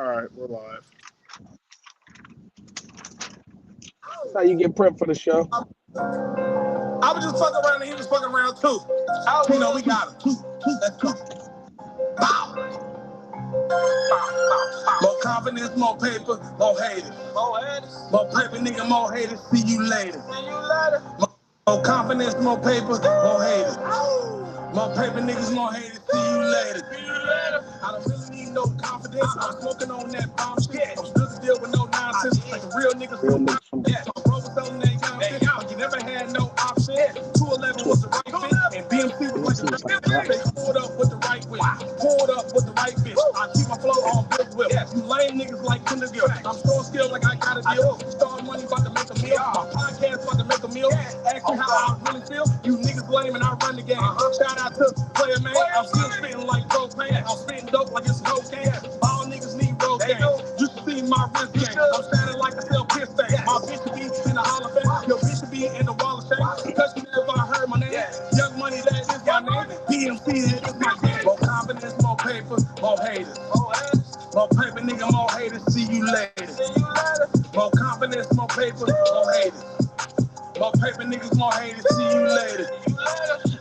All right, we're live. That's how you get prepped for the show. I was just fucking around and he was fucking around too. We got him. Let's go. Bow. More confidence, more paper, more haters. More paper, nigga, more haters. See you later. More confidence, more paper, more haters. More paper, niggas, more haters. See you later. I don't really need no confidence. I'm smoking on that bomb shit. I'm still to deal with no nonsense. Like the real niggas Real from niggas from yeah. My bro was selling that young shit. You never had no option. 211 was the right fit. And BMC was like the right fit. They pulled up with the right whip. Pulled up with the right bitch. I keep my flow on Big Whip. You lame niggas like Kindergill. I'm so skilled like I got a deal. Star money about to make a meal. My podcast about to make a meal. Ask me how I really feel. You niggas lame and I run the game. Shout out to Player Man. I'm still spitting like propane. I'm spitting dope like it's cocaine. All niggas need road game. You should see my wrist game. I'm standing like a cell piss thing. My bitch should be in the Hall of Fame. Your bitch should be in the Wall of Shame. Cause you never heard my name. Young Money, that is my name. DMC, that is my game. More confidence, more paper, more haters. More paper, nigga, more haters. See you later. More confidence, more paper, more haters. More paper, niggas, more haters. See you later.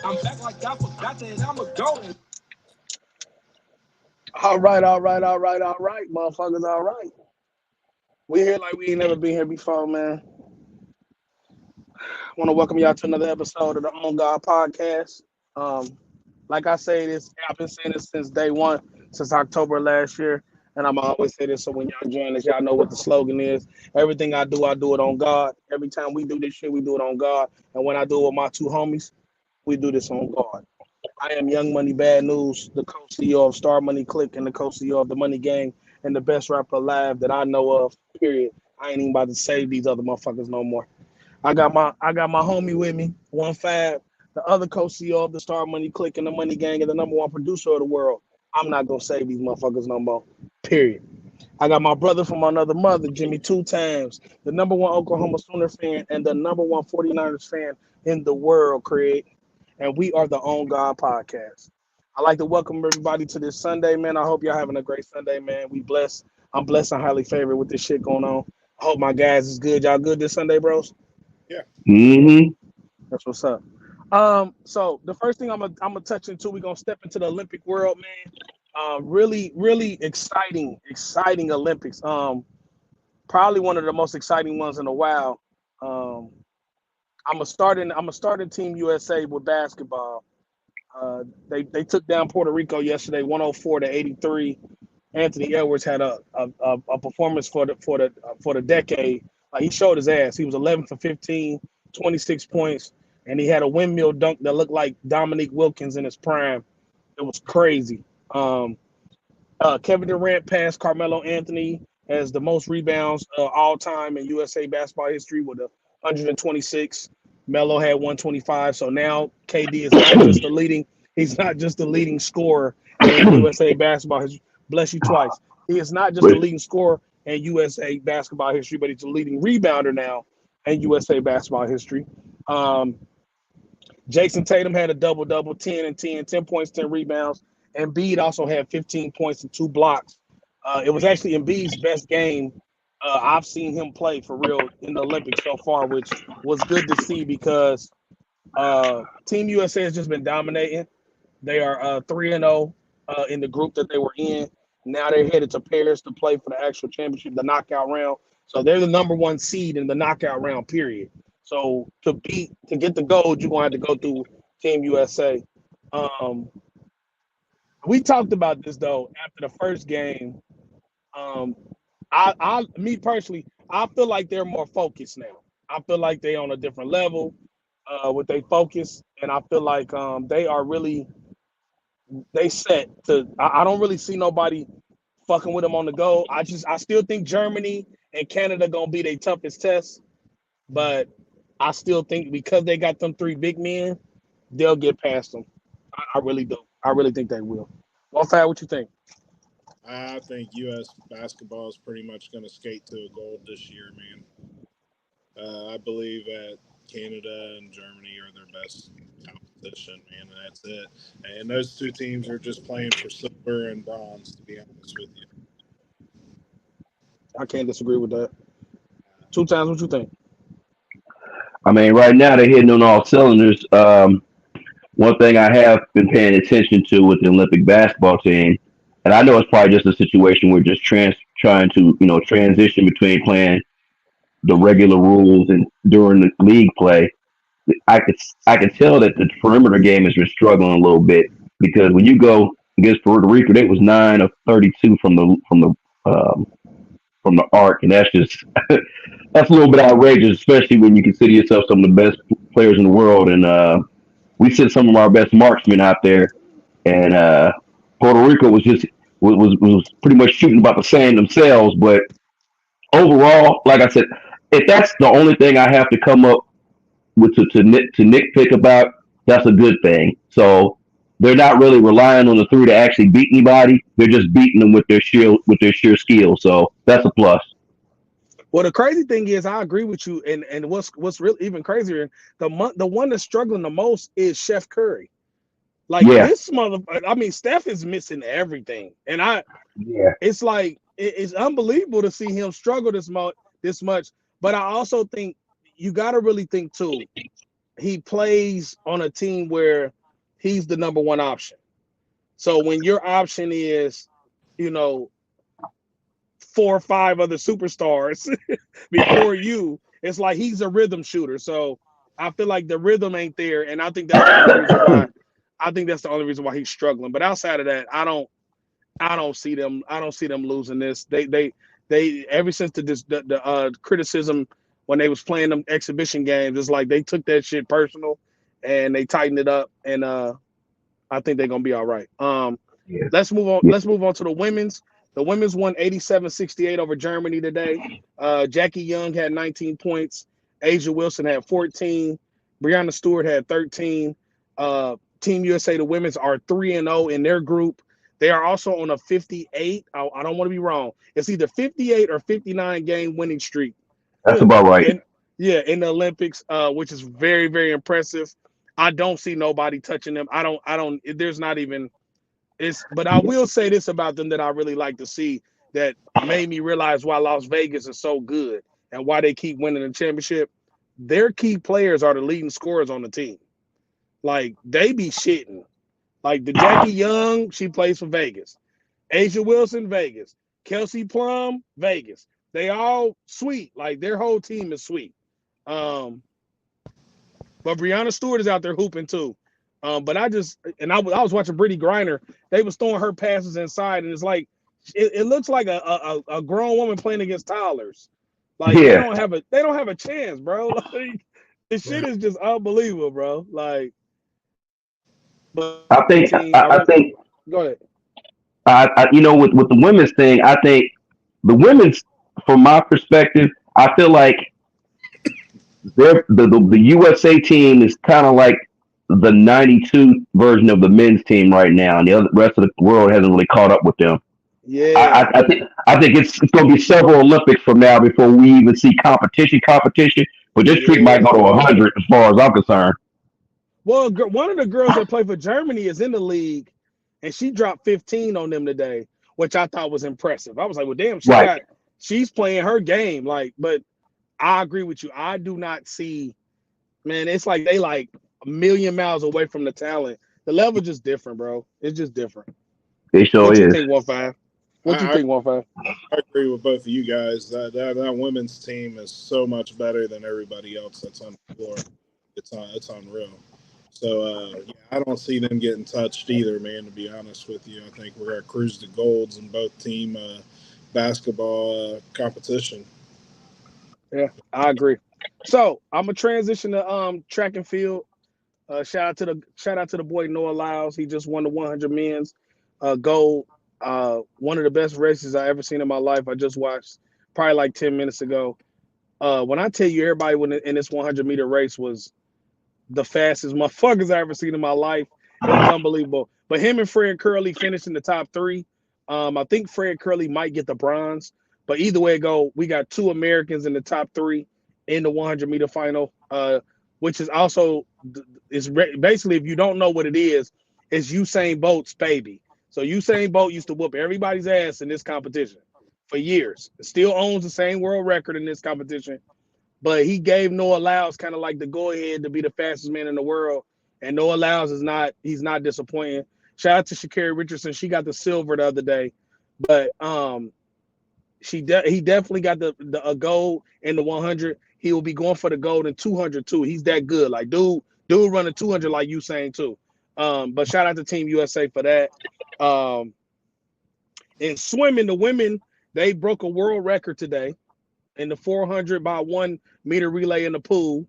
I'm back like I forgot that I'm a golden. All right, motherfuckers. All right. We here like we ain't never been here before, man. I want to welcome y'all to another episode of the On God Podcast. Like I say this, I've been saying this since day one, since October last year, and I'm always say this. So when y'all join us, y'all know what the slogan is. Everything I do it on God. Every time we do this shit, we do it on God. And when I do it with my two homies, we do this on God. I am Young Money Bad News, the co-CEO of Star Money Click and the co-CEO of the Money Gang and the best rapper alive that I know of. Period. I ain't even about to save these other motherfuckers no more. I got my homie with me, 1-5, the other co-CEO of the Star Money Click and the Money Gang and the number one producer of the world. I'm not gonna save these motherfuckers no more. Period. I got my brother from another mother, Jimmy, 2 times, the number one Oklahoma Sooner fan and the number one 49ers fan in the world, Craig. And we are the On God Podcast. I'd like to welcome everybody to this Sunday, man. I hope y'all having a great Sunday, man. We blessed. I'm blessed and highly favored with this shit going on. I hope my guys is good. Y'all good this Sunday, bros? Yeah. Mm-hmm. That's what's up. So the first thing I'm gonna touch into, we're gonna step into the Olympic world, man. Really exciting Olympics. Probably one of the most exciting ones in a while. Um, I'm a starting Team USA with basketball. They took down Puerto Rico yesterday, 104-83. Anthony Edwards had a performance for the decade. He showed his ass. He was 11 for 15, 26 points, and he had a windmill dunk that looked like Dominique Wilkins in his prime. It was crazy. Um, Kevin Durant passed Carmelo Anthony as the most rebounds all time in USA basketball history with 126. Melo had 125. So now KD is not just the leading. He's not just the leading scorer in USA basketball history. Bless you twice. He is not just the Wait, leading scorer in USA basketball history, but he's the leading rebounder now in USA basketball history. Um, Jason Tatum had a double double, 10 and 10, 10 points, 10 rebounds. Embiid also had 15 points and 2 blocks. It was actually Embiid's best game I've seen him play for real in the Olympics so far, which was good to see because Team USA has just been dominating. They are 3-0 in the group that they were in. Now they're headed to Paris to play for the actual championship, the knockout round. So they're the number one seed in the knockout round, period. So to get the gold, you're gonna have to go through Team USA. Um, we talked about this though after the first game. Um, me personally, I feel like they're more focused now. I feel like they're on a different level with their focus, and I feel like they are really they set to. I don't really see nobody fucking with them on the go. I still think Germany and Canada gonna be their toughest test, but I still think because they got them three big men, they'll get past them. I really do. I really think they will. Well, Fad, what you think? I think U.S. basketball is pretty much going to skate to a gold this year, man. I believe that Canada and Germany are their best competition, man, and that's it. And those two teams are just playing for silver and bronze, to be honest with you. I can't disagree with that. 2 times, what you think? I mean, right now they're hitting on all cylinders. One thing I have been paying attention to with the Olympic basketball team, and I know it's probably just a situation where just trying to transition between playing the regular rules and during the league play. I could tell that the perimeter game has been struggling a little bit because when you go against Puerto Rico, it was 9 of 32 um, from the arc, and that's just that's a little bit outrageous, especially when you consider yourself some of the best players in the world. And we sent some of our best marksmen out there, and Puerto Rico was pretty much shooting about the same themselves. But overall, like I said, if that's the only thing I have to come up with to nitpick about, that's a good thing. So they're not really relying on the three to actually beat anybody. They're just beating them with their sheer skill. So that's a plus. Well, the crazy thing is, I agree with you, and what's really even crazier, the one that's struggling the most is Chef Curry. Like Yeah, this I mean, Steph is missing everything, and yeah, it's like it's unbelievable to see him struggle this much. But I also think you got to really think too. He plays on a team where he's the number one option. So when your option is, you know, 4 or 5 other superstars before you, it's like he's a rhythm shooter. So I feel like the rhythm ain't there, and I think that's the only reason why. I think that's the only reason why he's struggling. But outside of that, I don't see them. I don't see them losing this. They ever since the criticism when they was playing them exhibition games, it's like they took that shit personal and they tightened it up. And I think they're gonna be all right. yeah. Let's move on. Yeah. Let's move on to the women's. The women's won 87-68 over Germany today. Jackie Young had 19 points. Asia Wilson had 14. Breanna Stewart had 13. Team USA, the women's, are 3-0 in their group. They are also on a 58. I don't want to be wrong. It's either 58 or 59 game winning streak. That's about right. in the Olympics, which is very, very impressive. I don't see nobody touching them. I don't. There's not even. But I will say this about them that I really like to see that made me realize why Las Vegas is so good and why they keep winning the championship. Their key players are the leading scorers on the team. Like they be shitting. Like the Jackie Young, she plays for Vegas. Asia Wilson, Vegas. Kelsey Plum, Vegas. They all sweet. Like their whole team is sweet. But Breanna Stewart is out there hooping too. But I was watching Brittany Griner. They was throwing her passes inside, and it's like it looks like a grown woman playing against toddlers. Like they Yeah, don't have a chance, bro. Like this shit is just unbelievable, bro. Like, but I think team, I think go ahead. with the women's thing, I think the women's, from my perspective, I feel like the USA team is kind of like the '92 version of the men's team right now, and the rest of the world hasn't really caught up with them. Yeah. I think it's going to be several Olympics from now before we even see competition. But this streak might go to 100 as far as I'm concerned. Well, one of the girls that play for Germany is in the league, and she dropped 15 on them today, which I thought was impressive. I was like, well, damn, she's playing her game. Like, but I agree with you. I do not see, man, it's like they like a million miles away from the talent. The level just different, bro. It's just different. It sure What you is. think, 1-5? What you think, 1-5? I agree with both of you guys. That women's team is so much better than everybody else that's on the floor. It's unreal. So yeah, I don't see them getting touched either, man. To be honest with you, I think we're gonna cruise to golds in both team basketball competition. Yeah, I agree. So I'm gonna transition to track and field. Shout out to the boy Noah Lyles. He just won the 100 men's gold. One of the best races I ever seen in my life. I just watched probably like 10 minutes ago. When I tell you everybody in this 100-meter race was the fastest motherfuckers I ever seen in my life, it was unbelievable. But him and Fred Curley finished in the top 3. I think Fred Curley might get the bronze, but either way it go, we got 2 Americans in the top 3 in the 100-meter final, which is also basically, if you don't know what it is, it's Usain Bolt's baby. So Usain Bolt used to whoop everybody's ass in this competition. for years. Still owns the same world record in this competition. But he gave Noah Lyles kind of like the go ahead to be the fastest man in the world. And Noah Lyles he's not disappointing. Shout out to Sha'Carri Richardson. She got the silver the other day. But he definitely got a gold in the 100. He will be going for the gold in 200 too. He's that good. Like dude running 200 like you saying too. But shout out to Team USA for that. In swimming, the women, they broke a world record today in the 400 by 1 meter relay in the pool.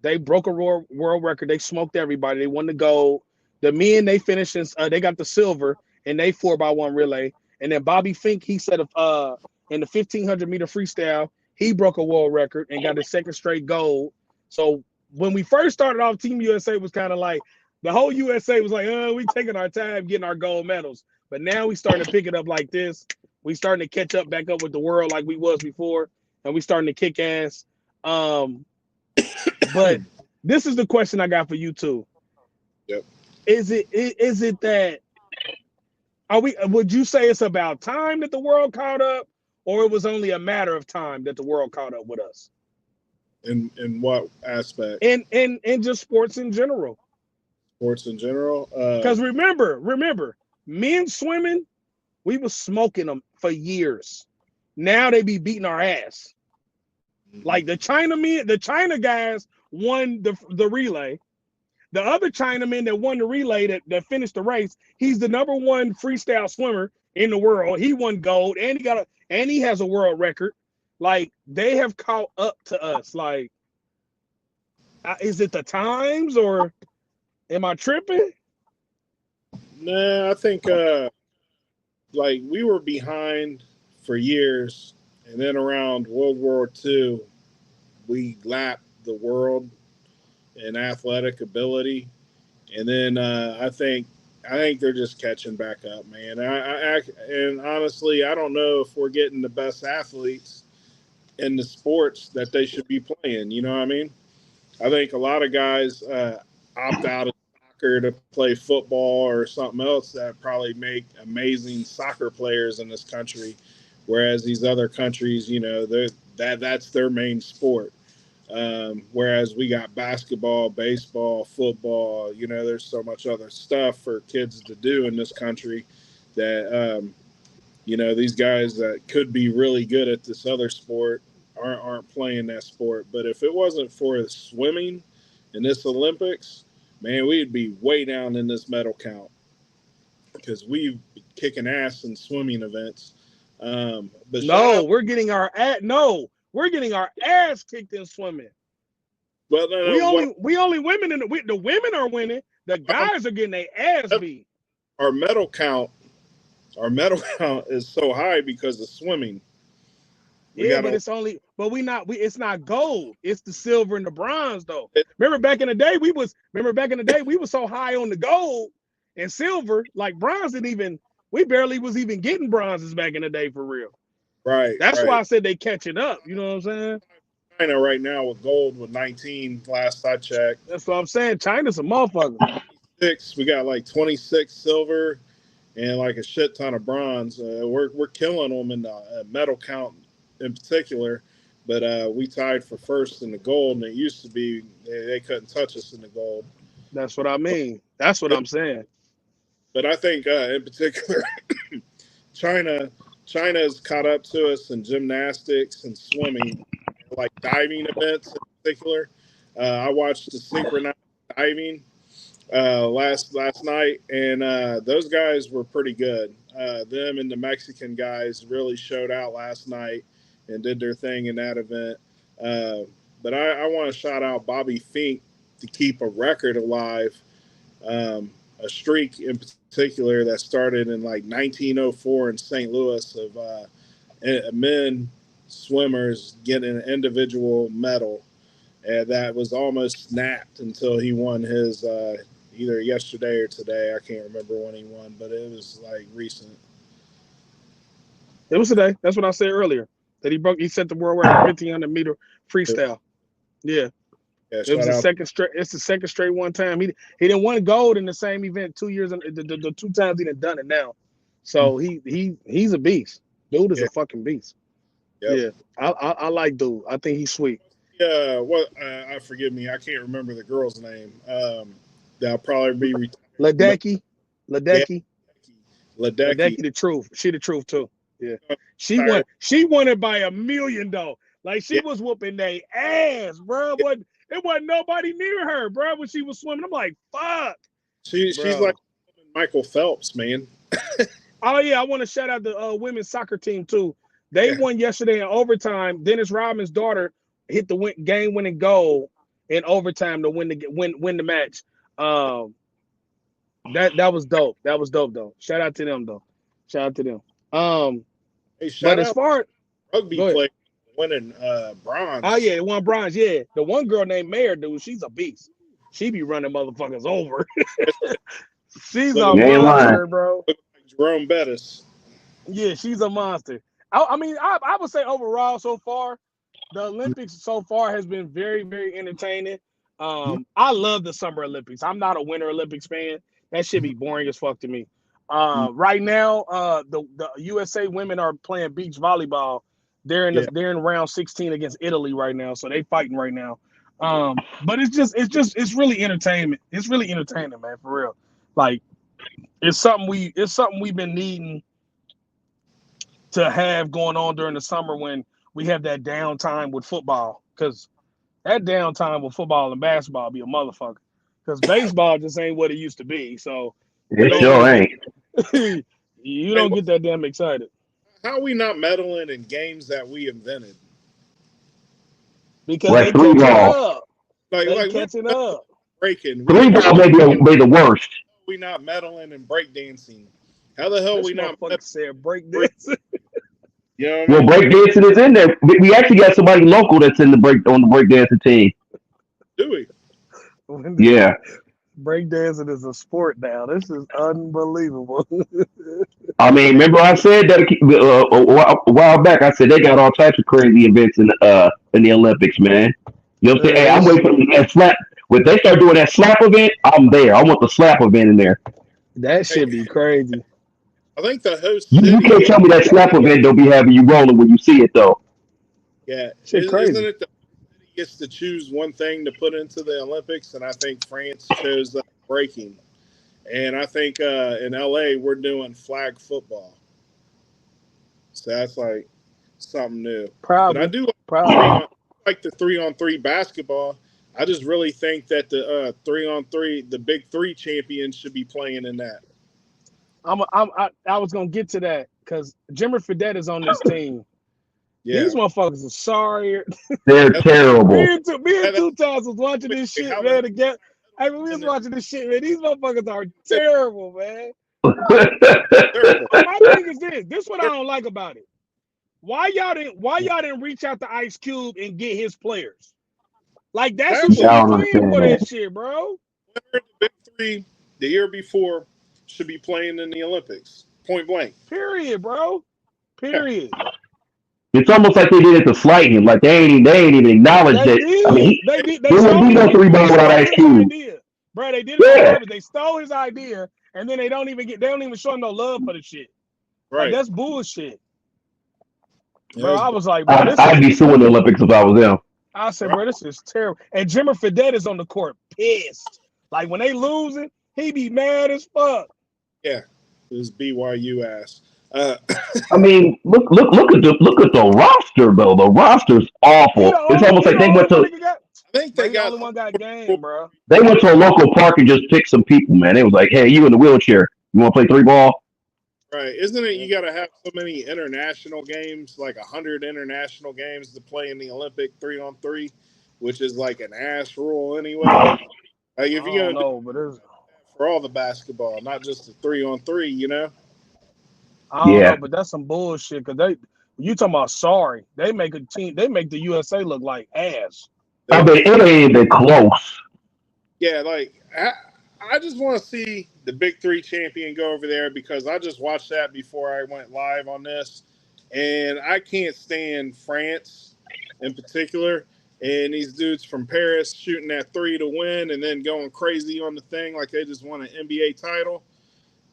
They broke a world record. They smoked everybody. They won the gold. The men, they finished they got the silver in they 4x1 relay. And then Bobby Fink, he said in the 1500 meter freestyle, he broke a world record and got his second straight gold. So when we first started off, Team USA was kind of like, the whole USA was like, we taking our time getting our gold medals. But now we starting to pick it up like this. We starting to catch up back up with the world like we was before. And we starting to kick ass. But this is the question I got for you too. Yep. Is it that would you say it's about time that the world caught up, or it was only a matter of time that the world caught up with us? In what aspect? In just sports in general. Sports in general. Because remember, men swimming, we was smoking them for years. Now they be beating our ass. Like the China guys won the relay. The other Chinaman that won the relay that finished the race, he's the #1 freestyle swimmer in the world. He won gold and he has a world record. Like they have caught up to us. Like, is it the times or am I tripping? Nah, I think like we were behind for years, and then around World War II, we lapped the world in athletic ability, and then I think they're just catching back up, man. And honestly, I don't know if we're getting the best athletes in the sports that they should be playing. You know what I mean? I think a lot of guys opt out of soccer to play football or something else that probably make amazing soccer players in this country, whereas these other countries, you know, that's their main sport. Whereas we got basketball, baseball, football, you know, there's so much other stuff for kids to do in this country that, you know, these guys that could be really good at this other sport aren't playing that sport. But if it wasn't for swimming in this Olympics, man, we'd be way down in this medal count because we've been kicking ass in swimming events. But we're getting our ass kicked in swimming. Well, we only women the women are winning. The guys are getting their ass beat. Our medal count is so high because of swimming. But it's not gold. It's the silver and the bronze though. Remember back in the day we was so high on the gold and silver, like bronze we barely was even getting bronzes back in the day for real. Right. That's why I said they catching up. You know what I'm saying? China right now with gold with 19 last I checked. That's what I'm saying. China's a motherfucker. We got like 26 silver and like a shit ton of bronze. We're killing them in the medal count in particular, but we tied for first in the gold, and it used to be they couldn't touch us in the gold. That's what I mean. That's what I'm saying. But I think in particular, China's caught up to us in gymnastics and swimming, like diving events in particular. I watched the synchronized diving last night, and those guys were pretty good. Them and the Mexican guys really showed out last night and did their thing in that event. But I want to shout out Bobby Fink to keep a record alive, a streak in particular that started in like 1904 in St. Louis of men swimmers getting an individual medal. And that was almost snapped until he won his either yesterday or today. I can't remember when he won, but it was like recent. It was today. That's what I said earlier. That he set the world record 1500 meter freestyle. Yeah. It was the second straight. It's the second straight one time. He didn't win gold in the same event 2 years. The 2 times he done it now. So he's a beast. Dude is Yeah. a fucking beast. Yep. Yeah, I like dude. I think he's sweet. What? I forgive me. I can't remember the girl's name. That'll probably be retired. Ledecky, Yeah, Ledecky, Ledecky. Ledecky, the truth. She the truth too. Yeah, she Retired. won. She won it by a million though. Like she Yeah. was whooping their ass, bro. But it wasn't nobody near her, bro. When she was swimming, I'm like, fuck, She's bro. like Michael Phelps, man. Oh yeah, I want to shout out the women's soccer team too. They Yeah. won yesterday in overtime. Dennis Rodman's daughter hit the game-winning goal in overtime to win the match. That was dope. That was dope though. Shout out to them though. Shout out to them. Hey, But shout as out far rugby go ahead. player winning bronze. Oh yeah, they won bronze. Yeah, the one girl named Mayor, dude, she's a beast. She be running motherfuckers over. She's a Look You ain't lying. monster, bro. like Jerome Bettis. Yeah, she's a monster. I mean, I would say overall so far, the Olympics so far has been very, very entertaining. I love the Summer Olympics. I'm not a Winter Olympics fan. That should be boring as fuck to me. Right now, the USA women are playing beach volleyball. They're in round 16 against Italy right now, so they fighting right now. But it's really entertainment. It's really entertaining, man, for real. Like it's something we've been needing to have going on during the summer when we have that downtime with football, because that downtime with football and basketball be a motherfucker. Because baseball just ain't what it used to be. So It sure ain't. you don't get that damn excited. How are we not meddling in games that we invented? Because Like they three catching ball. up. Like They we're catching up. breaking. Three ball may be the worst. We not meddling in breakdancing. How the hell This we not motherfucker meddling? said break this. You know what I Well, mean? breakdancing is in there. We actually got somebody local that's in the breakdancing team. Do we? Yeah. Breakdancing is a sport now. This is unbelievable. I mean, remember I said that a while back. I said they got all types of crazy events in the Olympics, man. You know what I'm saying? Hey, I'm This waiting for shit, that slap. When they start doing that slap event, I'm there. I want the slap event in there. that Hey, should be crazy. I think the host You city. can't tell me that slap event don't be having you rolling when you see it though. Yeah, Shit isn't crazy. it the city gets to choose one thing to put into the Olympics? And I think France chose breaking. And I think in LA we're doing flag football. So that's like something new. But I Probably. do Probably. like the 3-on-3 basketball. I just really think that the 3-on-3, the big three champions should be playing in that. I was gonna get to that because Jimmer Fredette is on this team. Yeah. These motherfuckers are sorry. They're terrible. Me and Two Times was watching this shit, How man. the- Again, I mean, we was watching this shit, man. These motherfuckers are terrible, man. Terrible. My thing is this. This is what I don't like about it. Why y'all didn't reach out to Ice Cube and get his players? Like that's who should I be don't playing for understand that shit, bro. The big three the year before should be playing in the Olympics. Point blank. Period, bro. Period. It's almost like they did it to slight him. Like they ain't even acknowledged They it. I mean, did. They did. They there wouldn't be stole no it. three They ball without stole Ice his Cube. idea, bro. They did it on Yeah. purpose. They stole his idea, and then they don't even show him no love for the shit. Like Right. that's bullshit, Yeah, bro. I was like, bro, this I'd is. be suing the Olympics if I was them. I said, bro, this is terrible. And Jimmer Fredette is on the court, pissed. Like when they losing, he be mad as fuck. yeah. This BYU ass. I mean, look at the roster though. The roster's awful. It's almost like they went to I think they the got only one got game, bro. a local park and just picked some people, man. It was like, hey, you in the wheelchair, you want to play three ball? right. Isn't it? You got to have so many international games, like 100 international games to play in the Olympic 3-on-3, which is like an ass rule anyway. Like if I you're don't gonna know, but it's. for all the basketball, not just the 3-on-3, you know? I don't Yeah. know, but that's some bullshit. Cause you talking about sorry? They make a team. They make the USA look like ass. I mean, it ain't even close. Yeah, like I just want to see the Big Three champion go over there because I just watched that before I went live on this, and I can't stand France in particular. And these dudes from Paris shooting that three to win and then going crazy on the thing like they just won an NBA title,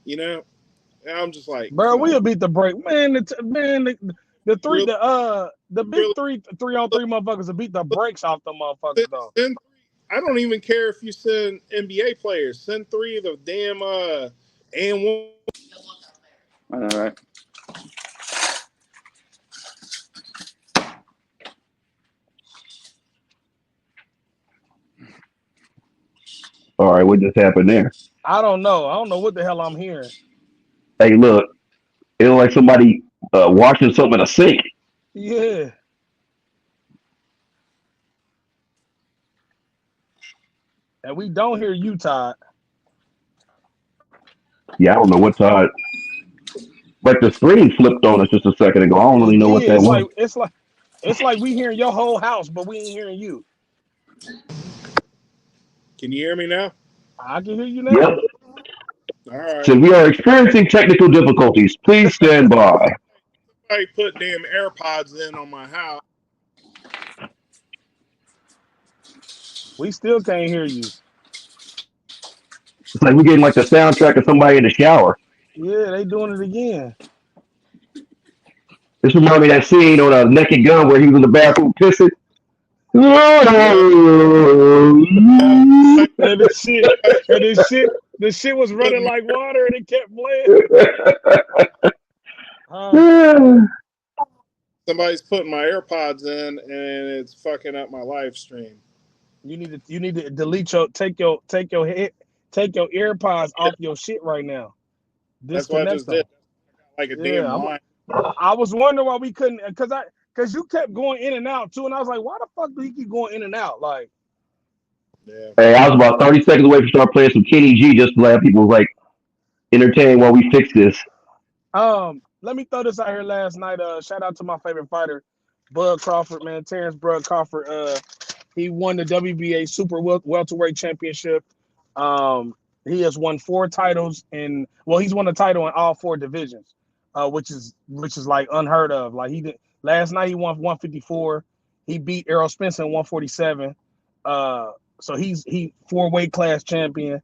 you know? And I'm just like, bro, come we'll on. beat the break, man. The Really, big really, 3-on-3 motherfuckers will beat the brakes off the motherfuckers though. send I don't even care if you send NBA players. Send 3 of the damn and one. All right. All right, what just happened there? I don't know. I don't know what the hell I'm hearing. Hey, look, it was like somebody washing something in a sink. Yeah. And we don't hear you, Todd. Yeah, I don't know what side. Like the screen flipped on us just a second ago. I don't really It know what did. that was. It's like we hearing your whole house, but we ain't hearing you. Can you hear me now? I can hear you now. Yep. All right. So we are experiencing technical difficulties. Please stand by. Somebody put damn AirPods in on my house. We still can't hear you. It's like we're getting like the soundtrack of somebody in the shower. Yeah, they doing it again. This reminds me of that scene on a Naked Gun where he was in the bathroom pissing. And the shit was running like water and it kept playing. Somebody's putting my AirPods in and it's fucking up my live stream. You need to delete take your AirPods off your shit right now. That's what I just did. Like a damn line. I was wondering why we couldn't, because you kept going in and out too, and I was like, why the fuck do you keep going in and out? Like, yeah. Hey, I was about 30 seconds away from start playing some Kenny G just to let people like entertain while we fix this. Let me throw this out here last night. Shout out to my favorite fighter, Bud Crawford, man. Terrence Bud Crawford. He won the WBA Super Welterweight Championship. He has won 4 titles he's won a title in all 4 divisions, which is like unheard of. Like last night he won 154. He beat Errol Spence in 147. So he 4 weight class champion,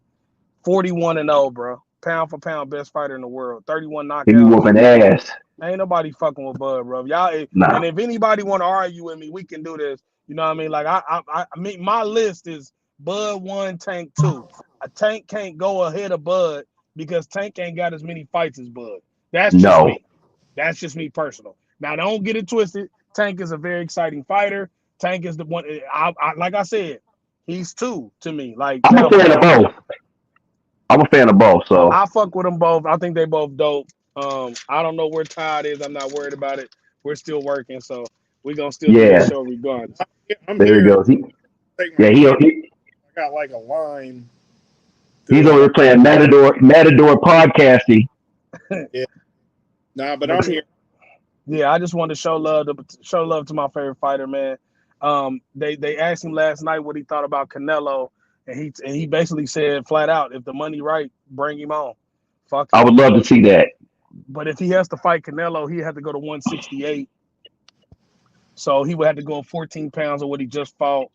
41-0, bro. Pound for pound best fighter in the world. 31 knockouts. He whooping ass. Ain't nobody fucking with Bud, bro. Y'all, nah. And if anybody want to argue with me, we can do this. You know what I mean? Like I mean, my list is Bud 1, Tank 2. A Tank can't go ahead of Bud because Tank ain't got as many fights as Bud. That's just me. That's just me personal. Now don't get it twisted. Tank is a very exciting fighter. Tank is the one. Like I said, he's 2 to me. Like I'm a fan of both. I'm a fan of both, so I fuck with them both. I think they both dope. I don't know where Todd is. I'm not worried about it. We're still working, so we're gonna still do the show regardless. There he goes. He I got like a line. He's over there playing Matador podcasting. Yeah. Nah, but I'm here. Yeah, I just wanted to show love to my favorite fighter, man. They asked him last night what he thought about Canelo, and he basically said flat out, if the money right, bring him on. Fuck him. I would love to see that. But if he has to fight Canelo, he had to go to 168. So he would have to go 14 pounds of what he just fought.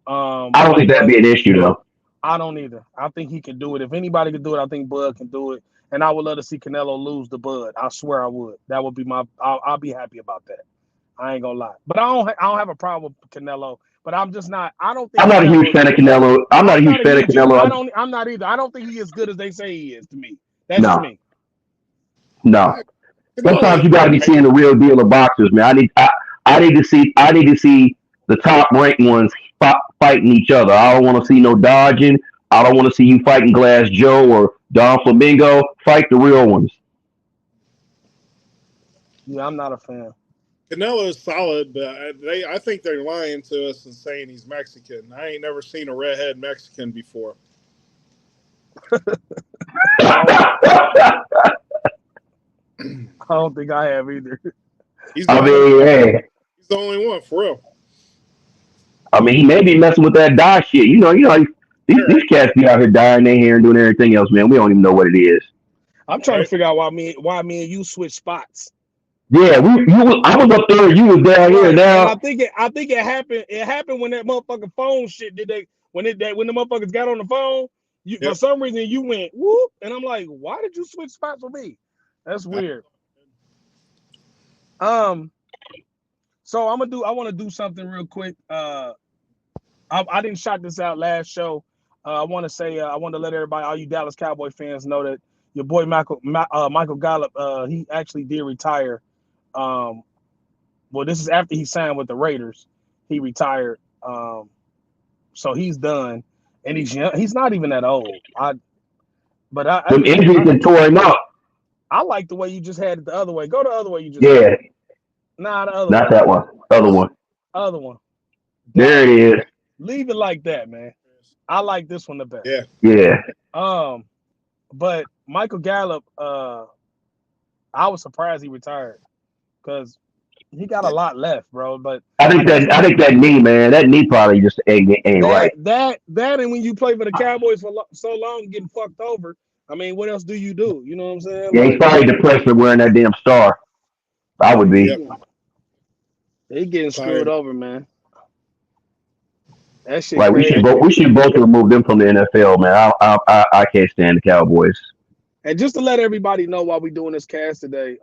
I don't think that'd be an issue, though. I don't either. I think he can do it. If anybody can do it, I think Bud can do it. And I would love to see Canelo lose to Bud. I swear I would. That would be I'll be happy about that. I ain't gonna lie. But I don't have a problem with Canelo. But I'm just not. I'm not a huge fan of Canelo. I'm not a huge fan of Canelo. I'm not either. I don't think he is good as they say he is to me. That's just me. No. Sometimes you gotta be seeing the real deal of boxers, man. I need to see the top ranked ones fighting each other. I don't want to see no dodging. I don't want to see you fighting Glass Joe or Don Flamingo. Fight the real ones. Yeah, I'm not a fan. Canelo is solid, but I think they're lying to us and saying he's Mexican. I ain't never seen a redhead Mexican before. I don't think I have either. He's the only one, for real. I mean, he may be messing with that dye shit. You know, these cats be out here dyeing their hair and doing everything else, man. We don't even know what it is. I'm trying to figure out why me and you switch spots. Yeah, I was up there, you was down here now. And I think it happened. It happened when that motherfucking phone shit when the motherfuckers got on the phone. For some reason you went whoop, and I'm like, why did you switch spots with me? That's weird. So I want to do something real quick. I didn't shout this out last show. I want to say I want to let everybody, all you Dallas Cowboy fans, know that your boy Michael Gallup, he actually did retire. Well, this is after he signed with the Raiders. He retired. So he's done, and he's young. He's not even that old. Some injuries that tore him up. I like the way you just had it the other way. Go the other way you just Yeah. had it. Nah, the other Not way. that one. Other one. Other one. There it is. Leave it like that, man. I like this one the best. Yeah. Yeah. But Michael Gallup, I was surprised he retired because he got a lot left, bro. But I think that knee, man, that knee probably just ain't right. That and when you play for the Cowboys for so long, getting fucked over. I mean, what else do? You know what I'm saying? Yeah, he's probably depressed for wearing that damn star. I would be. Yep. They getting screwed over, man. That shit. Like crazy. we should both remove them from the NFL, man. I can't stand the Cowboys. And just to let everybody know why we doing this cast today,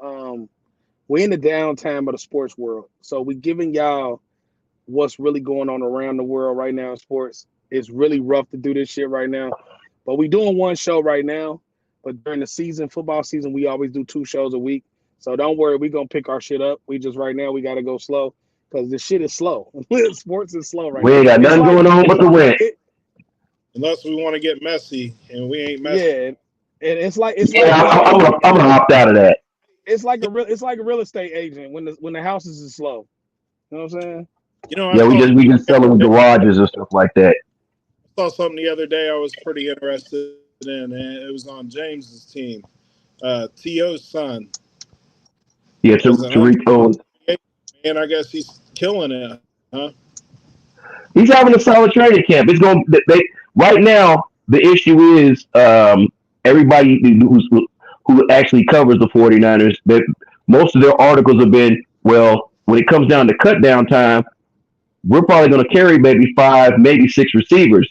we're in the downtime of the sports world. So we giving y'all what's really going on around the world right now in sports. It's really rough to do this shit right now. But we doing one show right now. But during the season, football season, we always do 2 shows a week. So don't worry, we're going to pick our shit up. We just right now, we got to go slow because this shit is slow. Sports is slow right now. We ain't got nothing going on but the win. Unless we want to get messy, and we ain't messy. Yeah, and it's like I'm gonna opt out of that. It's like a real estate agent when the houses is slow. You know what I'm saying? You know, Yeah, we just selling garages and stuff like that. I saw something the other day I was pretty interested in, and it was on James's team. T.O.'s son. Yeah, Tariq Cohen. And I guess he's killing it, huh? He's having a solid training camp. It's going. Right now, the issue is everybody who actually covers the 49ers. That most of their articles have been, well, when it comes down to cut down time, we're probably going to carry maybe 5, maybe 6 receivers.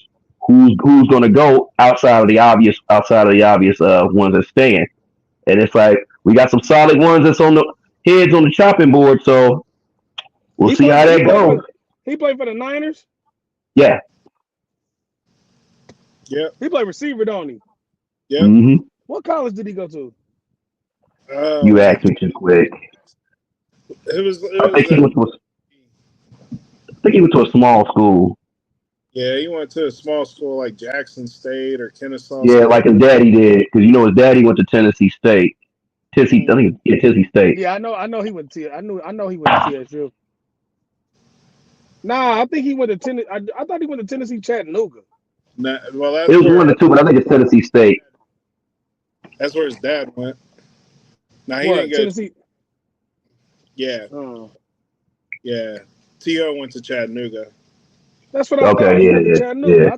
Who's going to go outside of the obvious ones that's staying? And it's like we got some solid ones that's on the heads on the chopping board. So we'll see how that goes. He played for the Niners? Yeah. Yeah. He played receiver, don't he? Yeah. Mm-hmm. What college did he go to? You asked me too quick. I think he went to a small school. Yeah, he went to a small school like Jackson State or Kennesaw. Yeah, State. like his daddy did, because his daddy went to Tennessee State. Tennessee State. Yeah, I know he went to. I know he went to TSU. Nah, I think he went to Tennessee. I thought he went to Tennessee Chattanooga. Nah, well, that's it was one of the two, but I think it's Tennessee State. That's where his dad went. Now he What, didn't go. Tennessee. Yeah. Oh. Yeah. T.O. went to Chattanooga. That's what I thought. He went to Chattanooga. Yeah.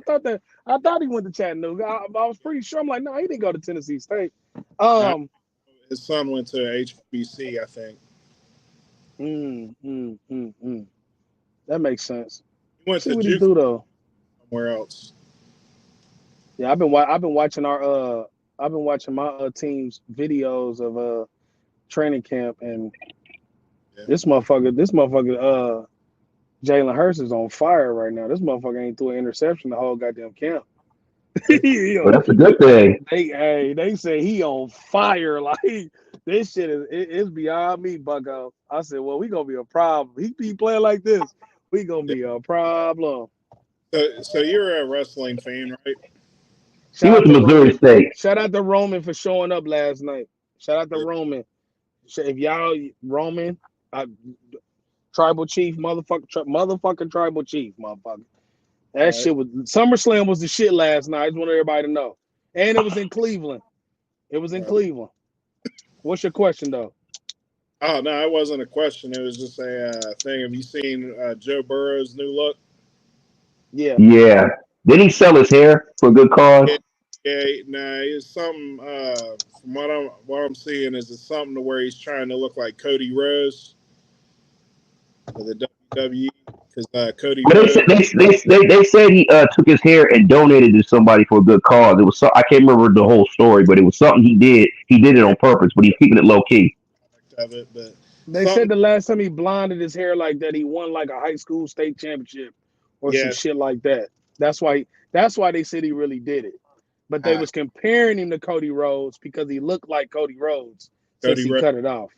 I thought he went to Chattanooga. I was pretty sure. I'm like, no, he didn't go to Tennessee State. His son went to HBC, I think. That makes sense. He went to what he do though. Somewhere else. Yeah, I've been watching my team's videos of training camp, and this motherfucker, Jalen Hurts is on fire right now. This motherfucker ain't threw an interception the whole goddamn camp. Well, that's a good thing. They say he on fire. Like this shit is beyond me, Bucko. I said, well, we gonna be a problem. He be playing like this, we gonna be a problem. So you're a wrestling fan, right? He went to Missouri State. Shout out to Roman for showing up last night. Shout out to Roman. If y'all Roman, tribal chief, motherfucking tribal chief, motherfucker. That shit was SummerSlam was the shit last night. I just want everybody to know. And it was in Cleveland. Cleveland. What's your question though? Oh no, it wasn't a question. It was just a thing. Have you seen Joe Burrow's new look? Yeah. Yeah. Did he sell his hair for a good cause? Yeah, it's something. From what I'm seeing, is it's something to where he's trying to look like Cody Rhodes for the WWE. Because Cody. But they said he took his hair and donated to somebody for a good cause. It was I can't remember the whole story, but it was something he did, he did it on purpose, but he's keeping it low key. Of it, but They said the last time he blonded his hair like that, he won like a high school state championship or some shit like that. That's why they said he really did it. But they was comparing him to Cody Rhodes because he looked like Cody Rhodes since he cut it off.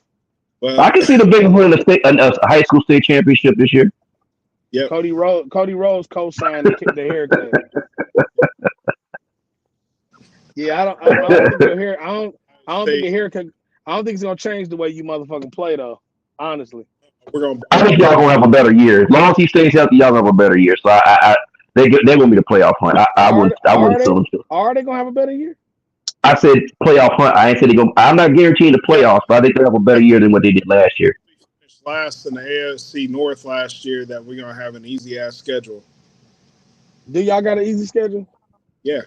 Well, I can see the Bengals winning a high school state championship this year. Yeah, Cody Rhodes co-signed the haircut. Yeah, I don't think your hair. I don't think your haircut. I don't think it's gonna change the way you motherfucking play though. Honestly, I think y'all gonna have a better year as long as he stays healthy. Y'all gonna have a better year. So they're gonna be the playoff hunt. I wouldn't sell them to. Are they gonna have a better year? I said playoff hunt. I ain't said I'm not guaranteeing the playoffs, but I think they'll have a better year than what they did last year. We finished last in the AFC North last year. That we're gonna have an easy ass schedule. Do y'all got an easy schedule? Yeah.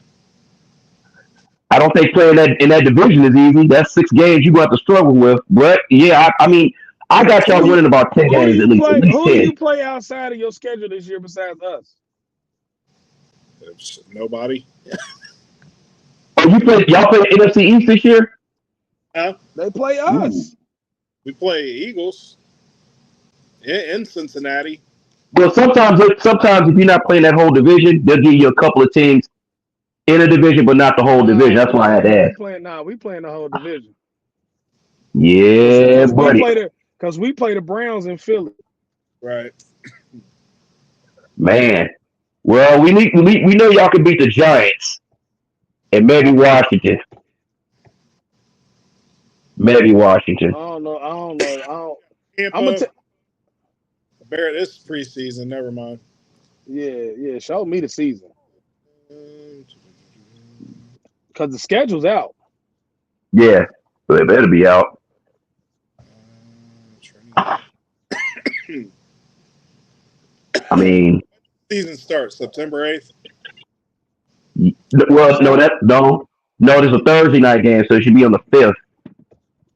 I don't think playing in that division is easy. That's 6 games you're going to have to struggle with. But, yeah, I mean, I got y'all winning about 10 games at least. Who do you play outside of your schedule this year besides us? Nobody. Oh, y'all play NFC East this year? They play us. We play Eagles in Cincinnati. Well, sometimes if you're not playing that whole division, they'll give you a couple of teams in a division, but not the whole division. That's why I had to ask. We playing the whole division. Yeah, buddy. Because we play the Browns in Philly. Right. Man. Well, we know y'all can beat the Giants and maybe Washington. Maybe Washington. I don't know. Barrett, this preseason. Never mind. Yeah. Show me the season. Because the schedule's out. Yeah, so they better be out. I mean, season starts September 8th. Well, no, there's a Thursday night game, so it should be on the 5th.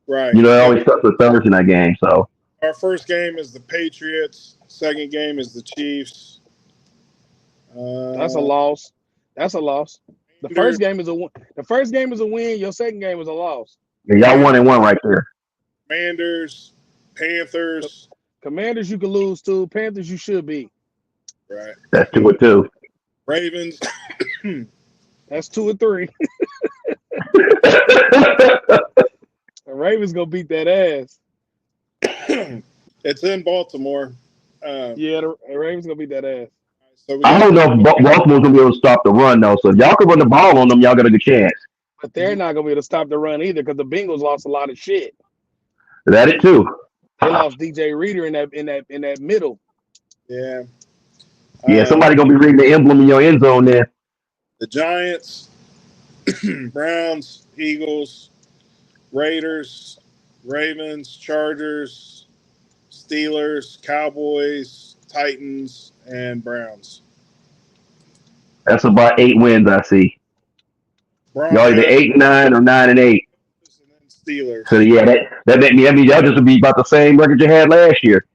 Right. You know, it always starts with a Thursday night game. So our first game is the Patriots. Second game is the Chiefs. That's a loss. The first game is a win. The first game is a win. Your second game is a loss. Yeah, y'all 1-1 right there. Commanders, Panthers. Commanders you can lose to. Panthers you should be. Right. That's 2-2. Ravens. That's 2-3. The Ravens gonna beat that ass. It's in Baltimore. Yeah, the Ravens gonna beat that ass. So I don't know if Baltimore's gonna be able to stop the run though. So if y'all can run the ball on them, y'all got a good chance. But they're not gonna be able to stop the run either because the Bengals lost a lot of shit. That it too. They lost DJ Reader in that middle. Yeah. Yeah, somebody gonna be reading the emblem in your end zone there. The Giants, Browns, Eagles, Raiders, Ravens, Chargers, Steelers, Cowboys, Titans, and Browns. That's about 8 wins I see. Browns, Y'all either 8-9 or 9-8. Steelers. So yeah, that means y'all just will be about the same record you had last year.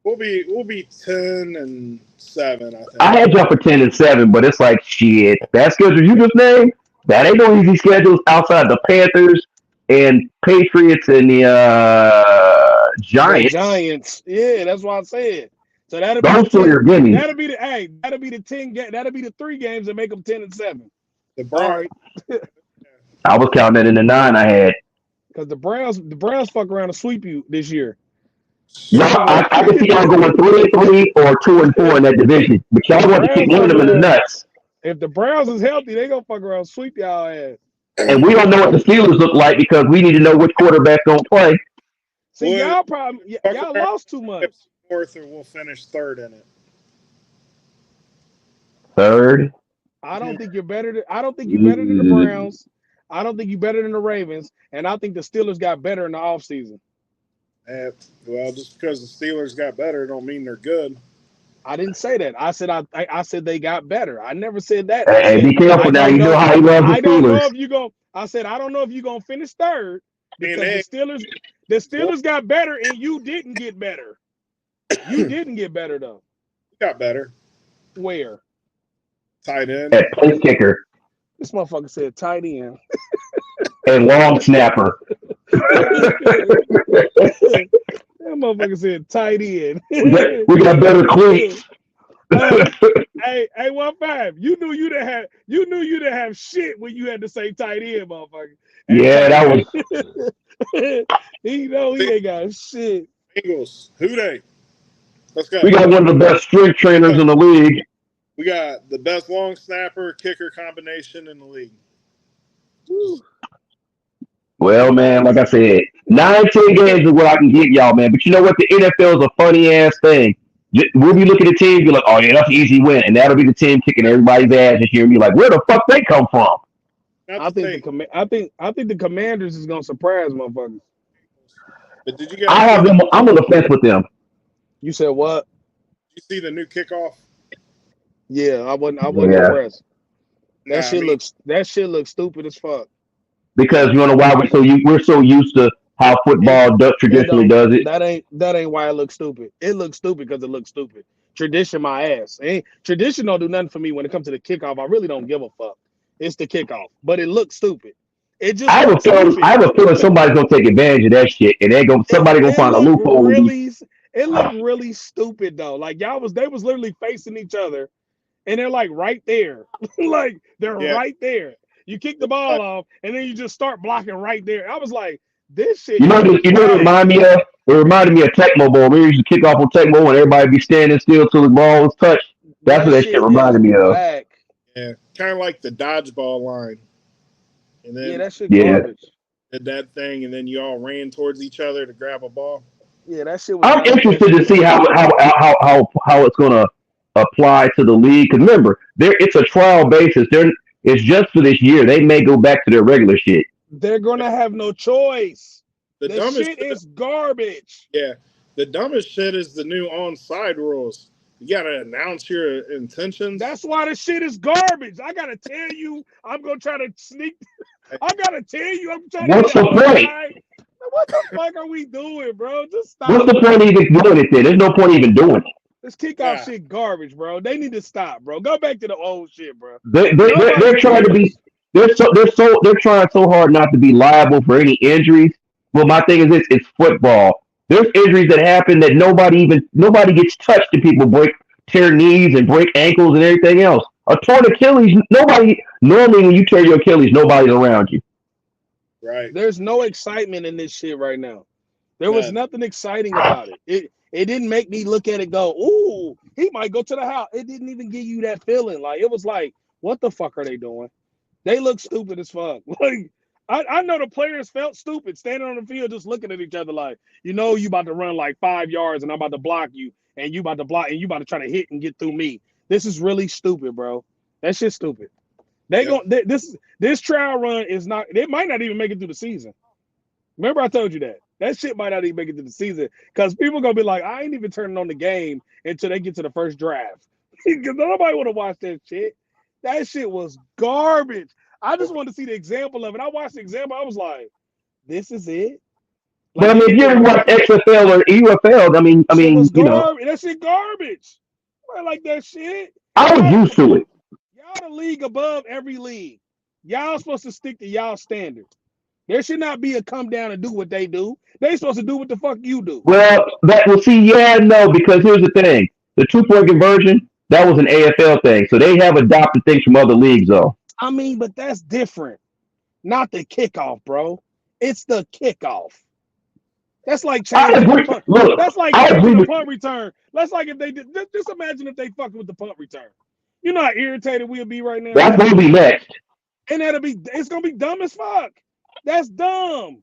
We'll be 10-7, I think. I had y'all for 10-7, but it's like shit. That schedule you just named, that ain't no easy schedules outside the Panthers and Patriots and the Giants. The Giants, yeah, that's what I said. So that'll be the 3 games that make them 10-7. The Browns. I was counting that in the 9 I had. Because the Browns fuck around and sweep you this year. Yeah, I can see y'all going 3-3 or 2-4 in that division, but y'all want to keep winning them in the nuts. If the Browns is healthy, they gonna fuck around and sweep y'all ass. And we don't know what the Steelers look like because we need to know which quarterback don't play. See, y'all lost too much. Fourth, or we'll finish third in it. Third. I don't think you're better than the Browns. I don't think you're better than the Ravens, and I think the Steelers got better in the offseason. Well, just because the Steelers got better don't mean they're good. I didn't say that. I said they got better. I never said that. Hey, be careful now. You know how you love the Steelers. I don't know if you're gonna finish third because the Steelers got better and you didn't get better. You didn't get better though. You got better. Where? Tight end. At place kicker. This motherfucker said tight end. and long snapper. That motherfucker said tight end. We got better cleats. hey, 1-5. You knew you didn't have shit when you had to say tight end, motherfucker. Yeah, that was. He ain't got shit. Eagles, who they? Let's go. We got one of the best strength trainers in the league. We got the best long snapper kicker combination in the league. Woo. Well, man, like I said, 9-10 games is what I can get y'all, man. But you know what? The NFL is a funny ass thing. We'll be looking at teams, be like, "Oh yeah, that's an easy win," and that'll be the team kicking everybody's ass and hearing me like, "Where the fuck they come from?" I think the Commanders is gonna surprise motherfuckers. But did you guys? I have them. I'm on the fence with them. You said what? Did you see the new kickoff? Yeah, I wasn't impressed. That Nah, shit looks stupid as fuck. Because you know why we're so used to how football traditionally does it. That ain't why it looks stupid. It looks stupid because it looks stupid. Tradition, my ass. Tradition don't do nothing for me when it comes to the kickoff. I really don't give a fuck. It's the kickoff, but it looks stupid. It just. I have a feeling somebody's gonna take advantage of that shit, and somebody gonna find a loophole. It looked really stupid though. Like they was literally facing each other, and they're like right there, like they're right there. You kick the ball off, and then you just start blocking right there. I was like, this shit. You know what it reminded me of? It reminded me of Tecmo Bowl. We used to kick off on Tecmo, and everybody be standing still till the ball was touched. That's what that shit reminded me of. Yeah, kind of like the dodgeball line. And then that shit garbage. Did that thing, and then you all ran towards each other to grab a ball. Yeah, that shit was. I'm interested to see how it's gonna apply to the league. Because remember, it's a trial basis. It's just for this year. They may go back to their regular shit. They're gonna have no choice. The dumbest shit is garbage. Yeah, the dumbest shit is the new onside rules. You gotta announce your intentions. That's why the shit is garbage. I gotta tell you, I'm gonna try to sneak. I gotta tell you, I'm trying What's to. What's the point? What the fuck are we doing, bro? Just stop. What's the point of even doing it then? There's no point even doing it. This kickoff shit garbage, bro. They need to stop, bro. Go back to the old shit, bro. They're trying to be. They're trying so hard not to be liable for any injuries. Well, my thing is this: it's football. There's injuries that happen that nobody gets touched, and people tear knees and break ankles and everything else. A torn Achilles, normally when you tear your Achilles, nobody's around you. Right. There's no excitement in this shit right now. There was nothing exciting about it. It didn't make me look at it go, ooh, he might go to the house. It didn't even give you that feeling. Like, it was like, what the fuck are they doing? They look stupid as fuck. Like, I know the players felt stupid standing on the field just looking at each other like, you about to run like 5 yards and I'm about to block you and you about to block and you about to try to hit and get through me. This is really stupid, bro. That shit's stupid. This trial run is not, they might not even make it through the season. Remember I told you that. That shit might not even make it through the season because people going to be like, I ain't even turning on the game until they get to the first draft. Because nobody want to watch that shit. That shit was garbage. I just wanted to see the example of it. I watched the example. I was like, this is it? Like, but I mean, if you ever watch XFL or UFL, I mean, that shit garbage. I like that shit. I was used to it. Y'all the league above every league. Y'all supposed to stick to y'all standard. There should not be a come down and do what they do. They supposed to do what the fuck you do. Well, because here's the thing. The 2-point conversion, that was an AFL thing. So they have adopted things from other leagues, though. I mean, but that's different. Not the kickoff, bro. It's the kickoff. That's like changing the punt. That's like changing the punt return. That's like if they did. Just imagine if they fucked with the punt return. You know how irritated we'll be right now. That's gonna be next. And it's gonna be dumb as fuck. That's dumb.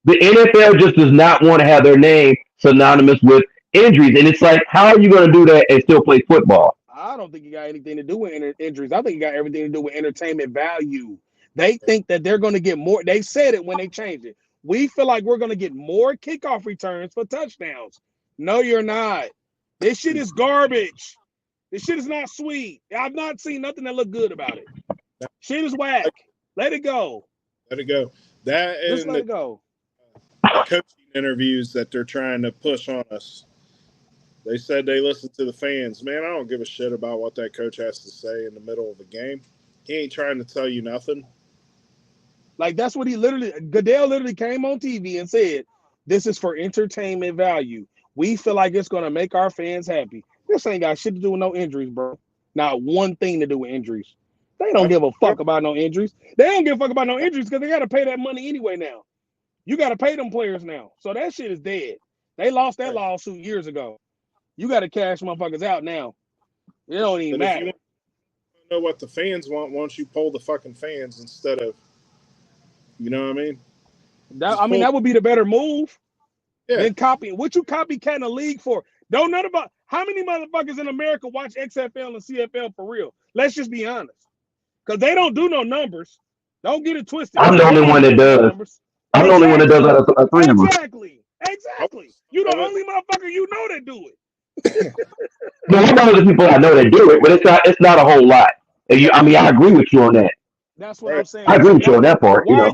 The NFL just does not want to have their name synonymous with injuries, and it's like, how are you going to do that and still play football? I don't think it got anything to do with injuries. I think it got everything to do with entertainment value. They think that they're going to get more. They said it when they changed it. We feel like we're going to get more kickoff returns for touchdowns. No, you're not. This shit is garbage. This shit is not sweet. I've not seen nothing that look good about it. Shit is whack. Let it go. Let it go. Just let it go. Coaching interviews that they're trying to push on us. They said they listen to the fans. Man, I don't give a shit about what that coach has to say in the middle of a game. He ain't trying to tell you nothing. Like that's what Goodell literally came on TV and said, "This is for entertainment value. We feel like it's gonna make our fans happy. This ain't got shit to do with no injuries, bro. Not one thing to do with injuries. They don't give a fuck about no injuries. They don't give a fuck about no injuries because they gotta pay that money anyway now. You gotta pay them players now. So that shit is dead. They lost that lawsuit years ago. You gotta cash motherfuckers out now. It don't even But if matter. you know what the fans want, why don't you poll the fucking fans instead of, you know what I mean? That would be the better move. Yeah. Then copying. What you copycatting a league for? Don't know about how many motherfuckers in America watch XFL and CFL for real. Let's just be honest. Because they don't do no numbers. Don't get it twisted. I'm the only one that does. I'm the only one that does out of three of them. Exactly. You the only motherfucker you know that do it. No, I'm one of the people I know that do it, but it's not a whole lot. I mean, I agree with you on that. That's what I'm saying. I agree with you on that part. Why are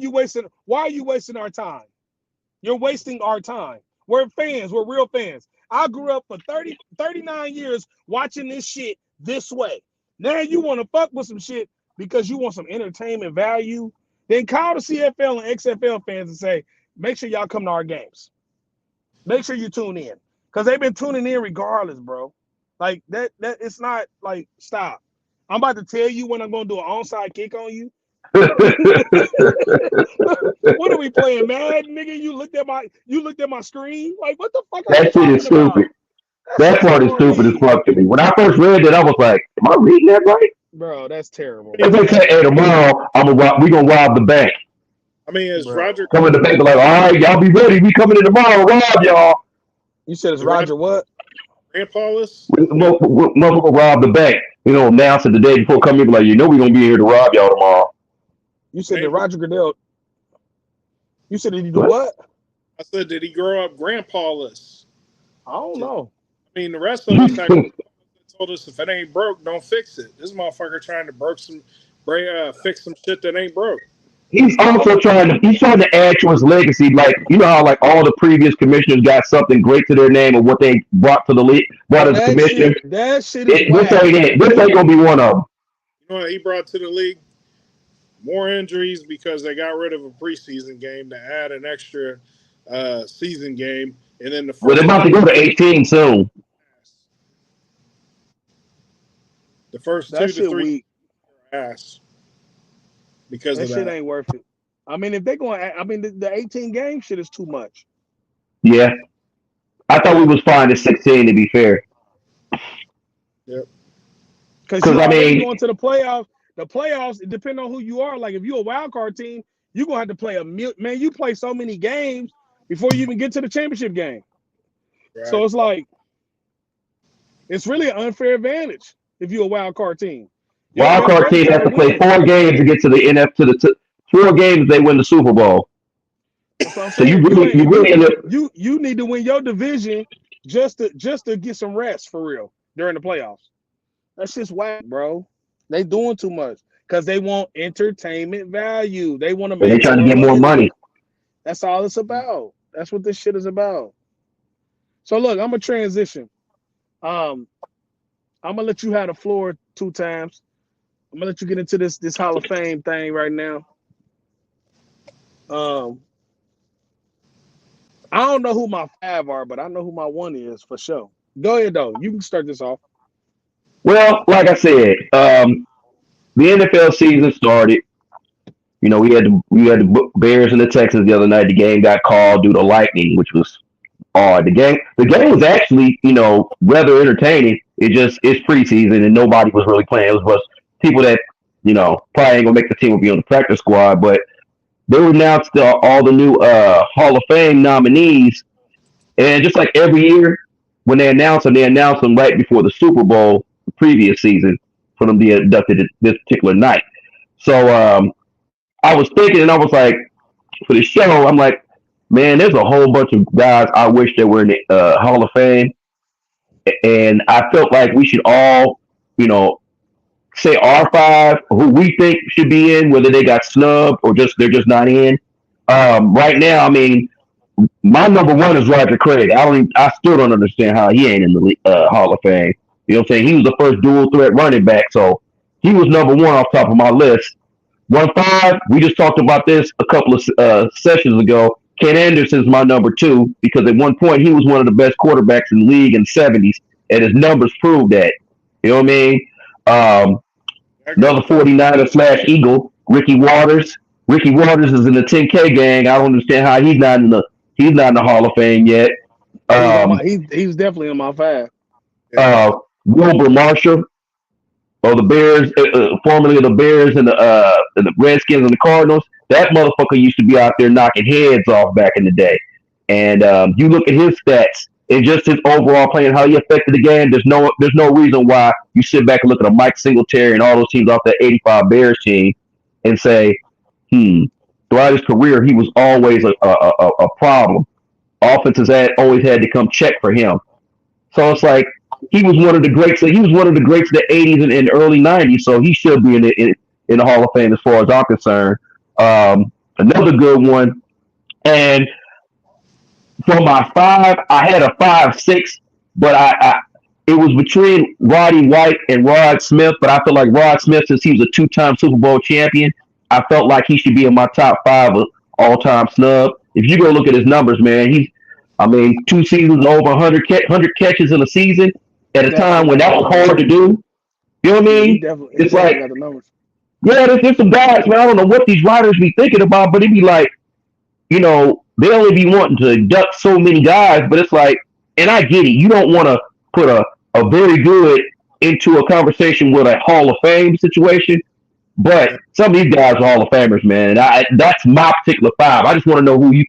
you wasting our time? You're wasting our time. We're fans. We're real fans. I grew up for 39 years watching this shit this way. Now you want to fuck with some shit because you want some entertainment value? Then call the CFL and XFL fans and say, make sure y'all come to our games. Make sure you tune in. Because they've been tuning in regardless, bro. Like, that it's not, like, stop. I'm about to tell you when I'm going to do an onside kick on you. What are we playing, mad nigga? You looked at my screen. Like, what the fuck? That shit is stupid. That part is stupid as fuck to me. When I first read it, I was like, "Am I reading that right?" Bro, that's terrible. If they say, "Hey, tomorrow we gonna rob the bank," I mean, is Roger coming to the bank? They're like, "All right, y'all be ready. We coming in tomorrow, rob y'all." You said it's Roger what? Grandpa-less? Motherfucker rob the bank. Announce it the day before. Come in, like, we gonna be here to rob y'all tomorrow. You said that Roger Goodell. You said did he do what? I said, did he grow up grandpa-less? I don't know. I mean, the rest of us told us if it ain't broke, don't fix it. This motherfucker trying to fix some shit that ain't broke. He's also trying to add to his legacy. Like, you know how like all the previous commissioners got something great to their name or what they brought to the league, brought as a commissioner. That shit is this ain't gonna be one of them. You know what he brought to the league? More injuries because they got rid of a preseason game to add an extra season game, and then They're about to go to 18 soon. The first 2 to 3 ass because that of that shit ain't worth it. I mean, if they're going, the 18 game shit is too much. Yeah, I thought we was fine at 16 to be fair. Yep. Because I mean, going to the playoffs. The playoffs, it depends on who you are. Like if you're a wild card team, you're gonna have to play you play so many games before you even get to the championship game. Right. So it's like it's really an unfair advantage if you're a wild card team. Wild card team have to play 4 games to get to the NF to the 4 games they win the Super Bowl. So you need to win your division just to get some rest for real during the playoffs. That's just whack, bro. They doing too much because they want entertainment value. They want to make. They trying to get more money. That's all it's about. That's what this shit is about. So look, I'm gonna transition. I'm gonna let you have the floor 2 times. I'm gonna let you get into this Hall of Fame thing right now. I don't know who my 5 are, but I know who my 1 is for sure. Go ahead though. You can start this off. Well, like I said, the NFL season started. We had the Bears and the Texans the other night. The game got called due to lightning, which was odd. The game was actually, rather entertaining. It's preseason and nobody was really playing. It was people that, probably ain't gonna make the team will be on the practice squad, but they announced all the new Hall of Fame nominees, and just like every year when they announce them right before the Super Bowl the previous season for them to be inducted this particular night. So I was thinking, and I was like, for the show, I'm like, man, there's a whole bunch of guys I wish they were in the Hall of Fame, and I felt like we should all, say our 5 who we think should be in, whether they got snubbed or they're just not in. Right now, I mean, my number 1 is Roger Craig. I still don't understand how he ain't in the Hall of Fame. You know what I'm saying? He was the first dual threat running back, so he was number 1 off top of my list. 1-5. We just talked about this a couple of sessions ago. Ken Anderson's my number 2 because at one point he was one of the best quarterbacks in the league in the '70s, and his numbers prove that. You know what I mean? Another 49er / Eagle, Ricky Waters. Ricky Waters is in the 10K gang. I don't understand how he's not in the Hall of Fame yet. He's definitely in my 5. Wilbur Marshall of the Bears, formerly of the Bears and the Redskins and the Cardinals. That motherfucker used to be out there knocking heads off back in the day. And you look at his stats and just his overall play and how he affected the game. There's no reason why you sit back and look at a Mike Singletary and all those teams off that '85 Bears team and say, throughout his career he was always a problem. Offenses always had to come check for him. So it's like he was one of the greats. He was one of the greats of the '80s and early '90s. So he should be in the Hall of Fame as far as I'm concerned. Another good one, and for my 5, I had a 5-6, but it was between Roddy White and Rod Smith. But I feel like Rod Smith, since he was a 2-time Super Bowl champion, I felt like he should be in my top 5 of all-time snub. If you go look at his numbers, man, 2 seasons over 100 catches in a season at a time when that was hard to do. You know what I mean? It's like, yeah, there's some guys, man. I don't know what these writers be thinking about, but it'd be like, they only be wanting to induct so many guys, but it's like, and I get it. You don't want to put a very good into a conversation with a Hall of Fame situation, but some of these guys are Hall of Famers, man. And that's my particular 5. I just want to know who you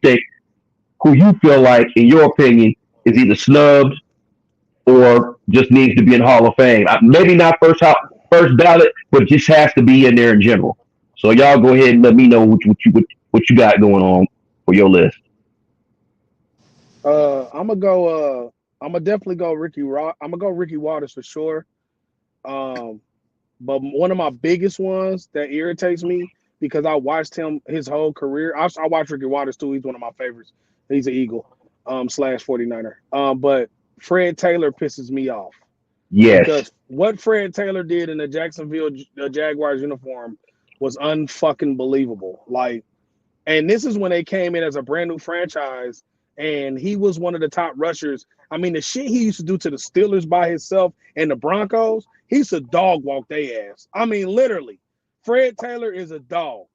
feel like, in your opinion, is either snubbed or just needs to be in Hall of Fame. Maybe not first ballot, but just has to be in there in general. So y'all go ahead and let me know what you got going on for your list. I'm gonna definitely go Ricky. I'm gonna go Ricky Waters for sure. But one of my biggest ones that irritates me because I watched him his whole career. I watched Ricky Waters too. He's one of my favorites. He's an Eagle, / 49er. But Fred Taylor pisses me off. Yes. Because what Fred Taylor did in the Jacksonville Jaguars uniform was unfucking believable. Like, and this is when they came in as a brand new franchise, and he was one of the top rushers. I mean, the shit he used to do to the Steelers by himself and the Broncos, he used to dog walk their ass. I mean, literally. Fred Taylor is a dog.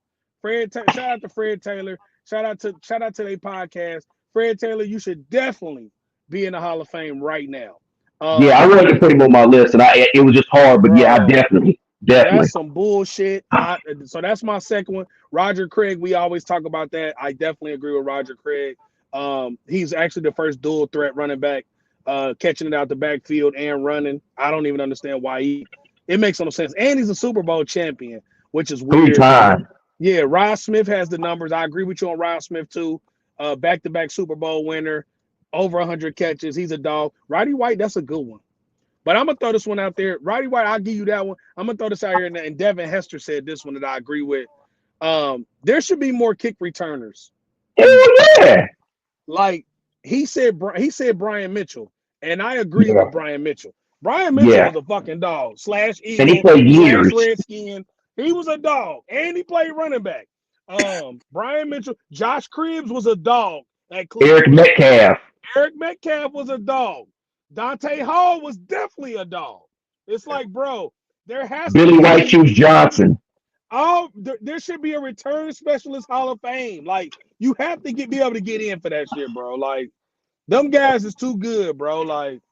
Shout out to Fred Taylor. Shout out to their podcast. Fred Taylor, you should definitely be in the Hall of Fame right now. Yeah, I wanted to put him on my list, and it was just hard, but yeah, I definitely. That's some bullshit. So that's my second one. Roger Craig, we always talk about that. I definitely agree with Roger Craig. He's actually the first dual threat running back, catching it out the backfield and running. I don't even understand why it makes no sense. And he's a Super Bowl champion, which is weird. 3 times. Yeah, Rod Smith has the numbers. I agree with you on Rod Smith too. Back-to-back Super Bowl winner, over 100 catches. He's a dog. Roddy White, that's a good one. But I'm going to throw this one out there. Roddy White, I'll give you that one. I'm going to throw this out here. And Devin Hester said this one that I agree with. There should be more kick returners. Yeah. Like, he said Brian Mitchell. And I agree with Brian Mitchell. Brian Mitchell was a fucking dog. / Eagle. And he played years. Redskin. He was a dog. And he played running back. Brian Mitchell. Josh Cribbs was a dog. Eric Metcalf was a dog. Dante Hall was definitely a dog. It's like, bro, there has Billy to be White Shoes Johnson. Oh, there should be a return specialist Hall of Fame. Like, you have to be able to get in for that shit, bro. Like, them guys is too good, bro. Like,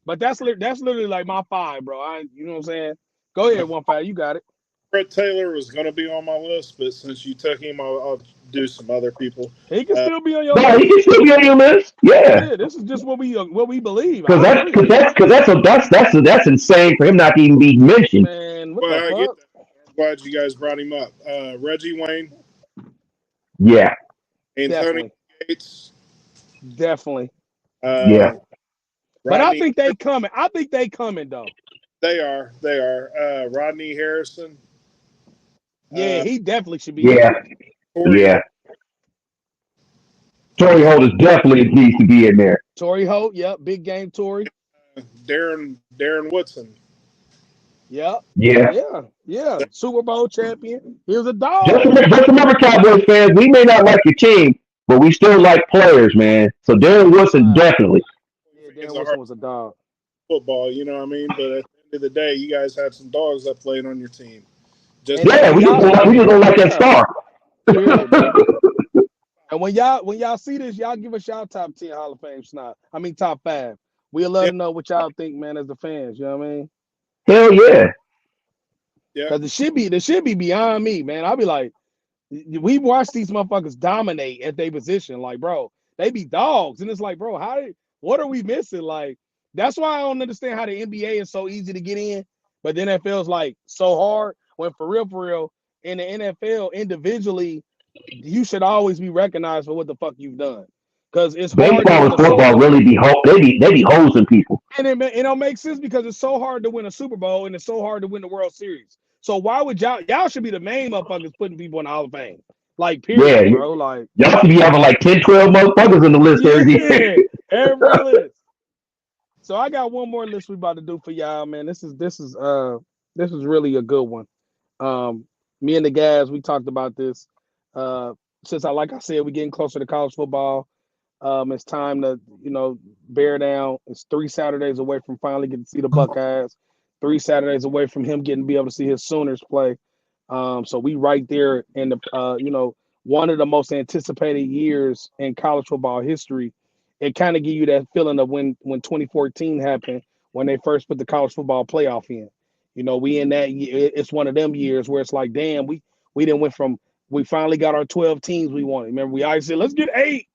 but that's literally like my 5, bro. You know what I'm saying? Go ahead, 1-5. You got it. Fred Taylor was going to be on my list, but since you took him, I'll do some other people. He can still be on your list. No, he can still be on your list. Yeah. This is just what we believe. Because that's insane for him not to even be mentioned. Man, what the fuck? I'm glad you guys brought him up. Reggie Wayne. Yeah. Anthony Gates. Definitely. Yeah. But I think they coming. Though. They are. Rodney Harrison. Yeah, he definitely should be. Yeah. Yeah. Torrey Holt is definitely needs to be in there. Torrey Holt, yep, big game Torrey. Darren Woodson. Yeah, Yeah. yeah. Super Bowl champion. He was a Just dog. remember, just remember, Cowboys fans, we may not like your team, but we still like players, man. So Darren Woodson Right. definitely. Yeah, Darren Fans are hard Wilson was a dog. football, you know what I mean? But at the end of the day, you guys had some dogs that played on your team. Just And like Yeah, and y'all, we just don't like that yeah, star. period, bro. And when y'all see this, y'all give us y'all top 10 Hall of Fame snob. I mean top 5. We'll love yeah, to know what y'all think, man, as the fans. You know what I mean? Hell yeah. yeah, Because it should be beyond me, man. I'll be like, we watch these motherfuckers dominate at their position. Like, bro, they be dogs. And it's like, bro, what are we missing? Like, that's why I don't understand how the NBA is so easy to get in, but then it feels like so hard when for real, in the NFL individually, you should always be recognized for what the fuck you've done. Because it's hard to Baseball win and a Super football really be they be hosing people. and it don't make sense because it's so hard to win a Super Bowl and it's so hard to win the World Series. So why would y'all should be the main motherfuckers putting people in the Hall of Fame? Like, Yeah, period, bro. Like, y'all should be having like 10, 12 motherfuckers in the list every year. yeah, every list. So I got one more list we about to do for y'all, man. This is really a good one. Um, Me and the guys, we talked about this. Uh, since like I said, we're getting closer to college football. It's time to, bear down. It's 3 Saturdays away from finally getting to see the Buckeyes. 3 Saturdays away from him getting to be able to see his Sooners play. So we right there in the, one of the most anticipated years in college football history. It kind of give you that feeling of when 2014 happened, when they first put the college football playoff in. We in that year. It's one of them years where it's like, damn, we didn't went from we finally got our 12 teams we wanted. Remember, we always said let's get 8.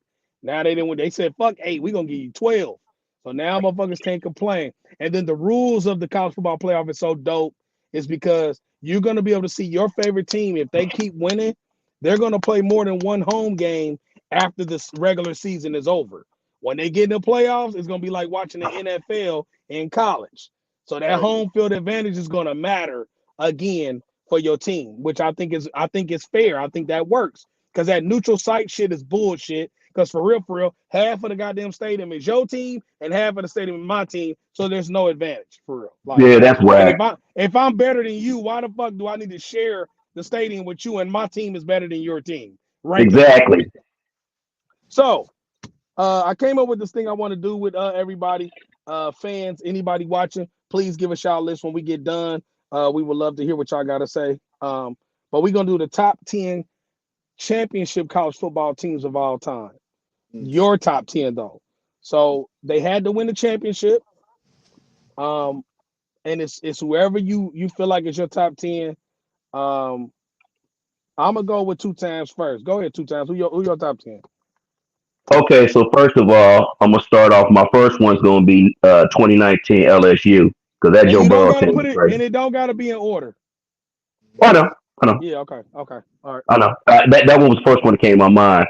Now they didn't. They said fuck 8. We're gonna give you 12. So now motherfuckers can't complain. And then the rules of the college football playoff is so dope. Is because you're gonna be able to see your favorite team if they keep winning. They're gonna play more than one home game after this regular season is over. When they get in the playoffs, it's gonna be like watching the NFL in college. So that right. home field advantage is gonna matter again for your team, which I think is fair. I think that works because that neutral site shit is bullshit. Because for real, half of the goddamn stadium is your team and half of the stadium is my team. So there's no advantage for real. Like, Yeah, that's and whack. if I'm better than you, why the fuck do I need to share the stadium with you and my team is better than your team? Rank them. Exactly. So I came up with this thing I want to do with everybody, fans, anybody watching. Please give us y'all list when we get done. We would love to hear what y'all got to say. But we're gonna do the top 10 championship college football teams of all time. Mm. Your top 10 though. So they had to win the championship. Um, and it's whoever you feel like is your top 10. Um, I'm gonna go with 2 times first. Go ahead, 2 times. Who your top 10? Okay, so first of all, I'm gonna start off. My first one's gonna be 2019 LSU because that And Joe you don't Burrow gotta team put is it, great. and it don't gotta be in order. Oh, I know, I know, Yeah, okay, okay. All right. I know. That one was the first one that came to my mind.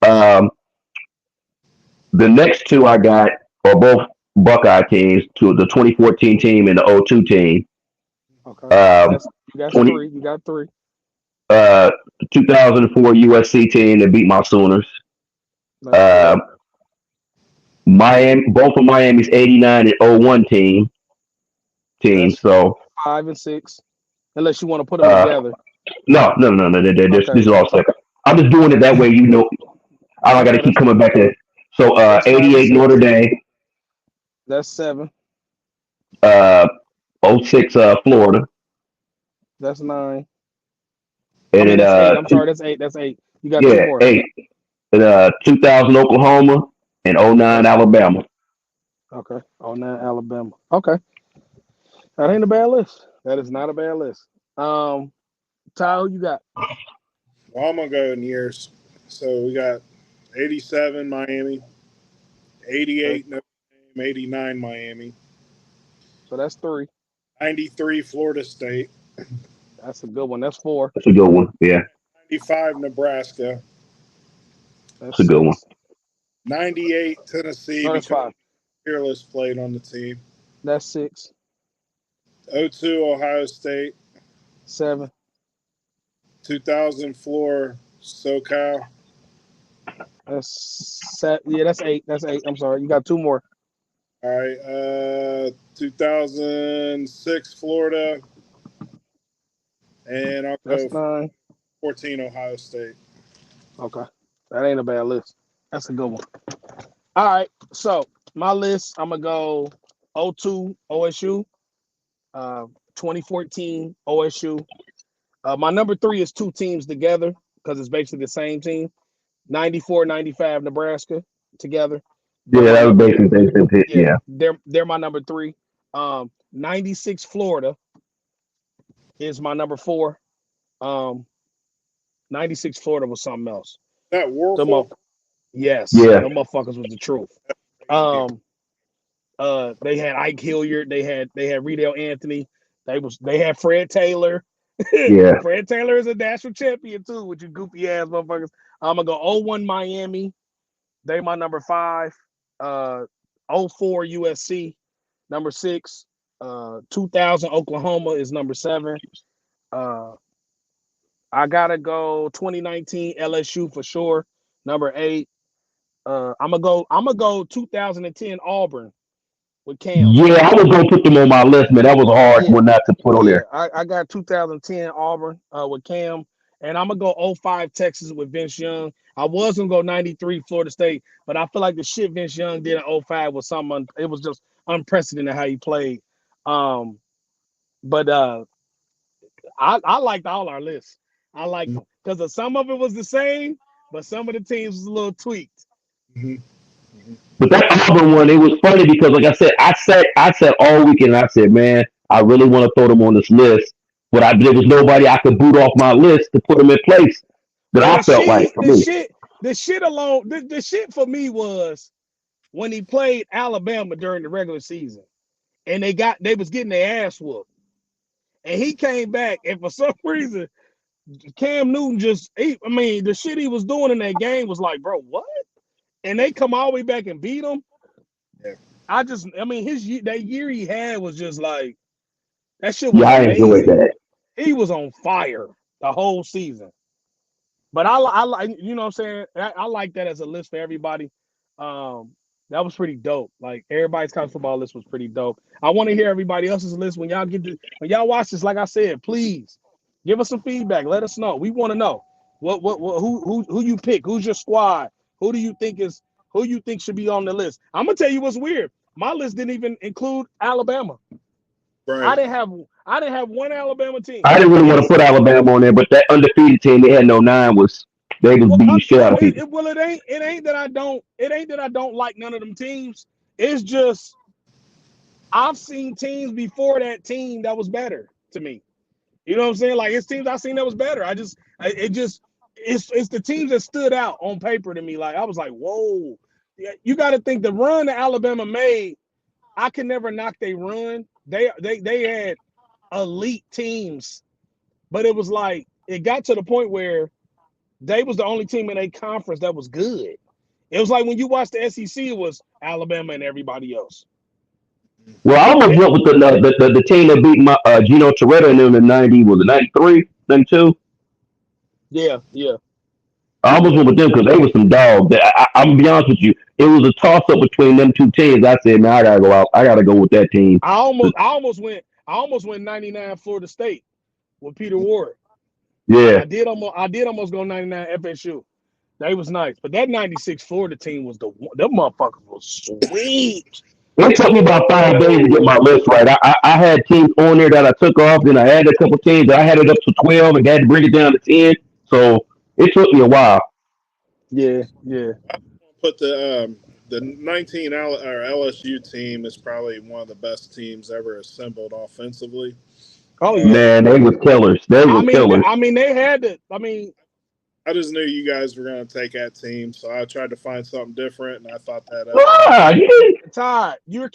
Um, the next two I got are both Buckeye teams, to the 2014 team and the '02 team. Okay. Um, That's 20 three. You got three. uh 2004 USC team that beat my Sooners. That's four. Uh, Miami, both of Miami's '89 and '01 team. That's So 5 and 6. Unless you want to put them uh, together. no, no, no, no. Okay. This is all second. I'm just doing it that way. You know, I don't got to Okay, keep that's coming back to. So that's five and '88 Notre six. Dame, That's 7. uh, '06 Florida, That's 9. I and mean, then that's 8. I'm sorry, that's 8. That's 8. You got two yeah, more. 8, and 2000 Oklahoma, and '09 That's Alabama. okay. Oh, 9 Alabama. Okay. That ain't a bad list. That is not a bad list. Ty, who you got? Well, I'm gonna go in years. So we got 87 Miami, Okay. 88 Notre Dame, 89 Miami, So that's 3. 93 Florida State, That's a good one. That's 4. That's a good one. Yeah, 95 Nebraska, That's that's a good one. 6. 98 Tennessee No, that's because 5. Fearless played on the team, That's 6. '02 Ohio State, 7. 2004 SoCal, Yeah, that's 8. That's 8. I'm sorry. You got two more. All right. 2006 Florida, and I'll That's go 9. 14 Ohio State. Okay. That ain't a bad list. That's a good one. All right. So my list, I'm gonna go 02 OSU, 2014 OSU. My number 3 is 2 teams together because it's basically the same team. 94, 95 Nebraska together. They're Yeah, my that was number. basically Yeah, yeah. they're my number 3. 96 Florida is my number 4. 96 Florida was something else. That The Warfel, mo- yes, Yeah. the motherfuckers was the truth. crazy game. Um, they had Ike Hilliard, they had Riedel Anthony, they had Fred Taylor. Yeah. Fred Taylor is a national champion too, with you goofy ass motherfuckers. I'm gonna go 01 Miami. They my number 5. 04 USC, number 6. 2000 Oklahoma is number 7. Uh, I gotta go 2019 LSU for sure, number 8. I'm gonna go 2010 Auburn with Cam. Yeah, I was gonna put them on my list, man. That was a hard Yeah, one not to put on yeah. there. I got 2010 Auburn with Cam, and I'm gonna go 05 Texas with Vince Young. I was gonna go 93 Florida State, but I feel like the shit Vince Young did in 05 was something. It was just unprecedented how he played. Um, but I liked all our lists. I liked them because some of it was the same, but some of the teams was a little tweaked. Mm-hmm. But that Auburn one, it was funny because, like I said all weekend. I said, man, I really want to throw them on this list, but there was nobody I could boot off my list to put them in place that Well, I felt like for me. the shit alone, the shit for me was when he played Alabama during the regular season, and they was getting their ass whooped, and he came back, and for some reason, Cam Newton the shit he was doing in that game was like, bro, what? And they come all the way back and beat him. Yeah. That year he had was just like that shit was Yeah, I enjoyed amazing. that. He was on fire the whole season. But I like, you know what I'm saying? I like that as a list for everybody. That was pretty dope. Like everybody's college football list was pretty dope. I want to hear everybody else's list when y'all watch this. Like I said, please give us some feedback. Let us know. We want to know what who you pick. Who's your squad? Who do you think should be on the list? I'm gonna tell you what's weird. My list didn't even include Alabama. I Right. didn't have one Alabama team. I didn't really And want to it's put Alabama on there, but that undefeated team they had no 9 they was well, beating shit out of people. it ain't that I don't like none of them teams. It's just I've seen teams before that team that was better to me. You know what I'm saying? Like it's teams I've seen that was better. It's the teams that stood out on paper to me. Like I was like, whoa. Yeah, you got to think the run that Alabama made. I can never knock they run. They had elite teams, but it was like it got to the point where they was the only team in a conference that was good. It was like when you watched the SEC, it was Alabama and everybody else. Well, I almost They, went with the team that beat my Gino Toretta in them in 90, was it 93, 92? yeah, yeah, I almost yeah. went with them because they were some dogs. I'm gonna be honest with you. It was a toss up between them two teams. I said, man, I gotta go out. I gotta go with that team. I almost went 99 Florida State with Peter Ward. Yeah, I did almost go 99 FSU. They was nice, but that 96 Florida team was them motherfuckers was sweet. it took me about 5 days to get my list right. I had teams on there that I took off, then I added a couple teams. I had it up to 12 and had to bring it down to 10. So it took me a while. Yeah, yeah. Put the 19 or LSU team is probably one of the best teams ever assembled offensively. Oh yeah. Man, they were killers. They were killers. They had to. I just knew you guys were going to take that team, so I tried to find something different, and I thought that. Ah, Todd, you're.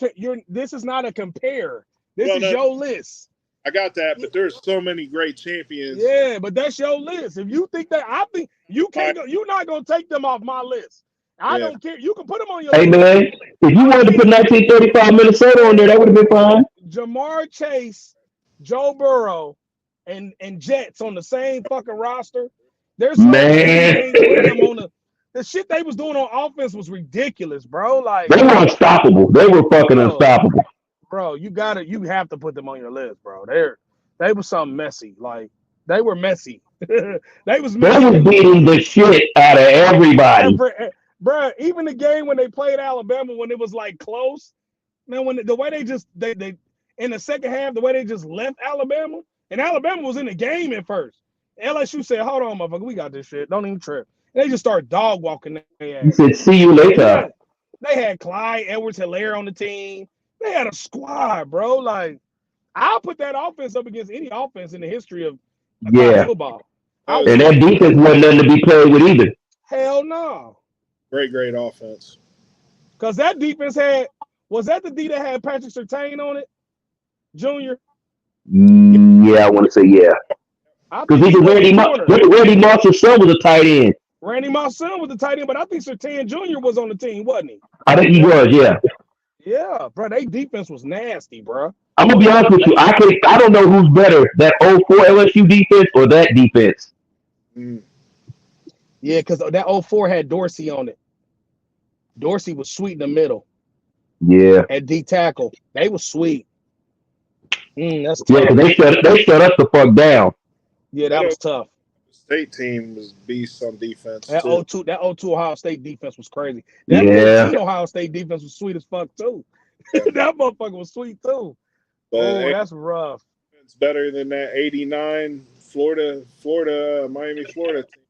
This is not a compare. This Well, is no, your list. I got that, but there's so many great champions. Yeah, but that's your list. If you think that, I think you can't go. You're not gonna take them off my list. I don't care. You can put them on your hey list. man, if you wanted to put 1935 Minnesota on there, that would have been fine. Jamar Chase, Joe Burrow, and Jets on the same fucking roster. There's no way you Man, can't put them on the. The shit they was doing on offense was ridiculous, bro. Like They were unstoppable. They were fucking unstoppable. Bro, you have to put them on your list, bro. They were something messy. Like they were messy. They was beating the shit out of everybody. Bro, even the game when they played Alabama when it was like close, man, when the way they in the second half, the way they just left Alabama, and Alabama was in the game at first. LSU said, "Hold on, motherfucker, we got this shit. Don't even trip." And they just started dog walking their ass. He said, "See you later." They had Clyde Edwards-Helaire on the team. They had a squad, bro. Like, I'll put that offense up against any offense in the history of football. And that defense wasn't nothing to be played with either. Hell no. Great offense. Because that defense was that the D that had Patrick Surtain on it? Junior? Yeah, I want to say yeah. Because even Randy Moss's son was a tight end. Randy Moss's son was a tight end, but I think Surtain Jr. was on the team, wasn't he? I think he was, yeah. Yeah, bro, their defense was nasty, bro. I'm gonna be honest with you. I don't know who's better, that 04 LSU defense or that defense. Yeah, because that 04 had Dorsey on it. Dorsey was sweet in the middle. Yeah. At D tackle, they was sweet. That's tough. Yeah, because they shut us the fuck down. Yeah, that was tough. State team was beast on defense. That too. 02 Ohio State defense was crazy. That 14 Ohio State defense was sweet as fuck too. That motherfucker was sweet too. But that's rough. It's better than that 89 Miami, Florida team.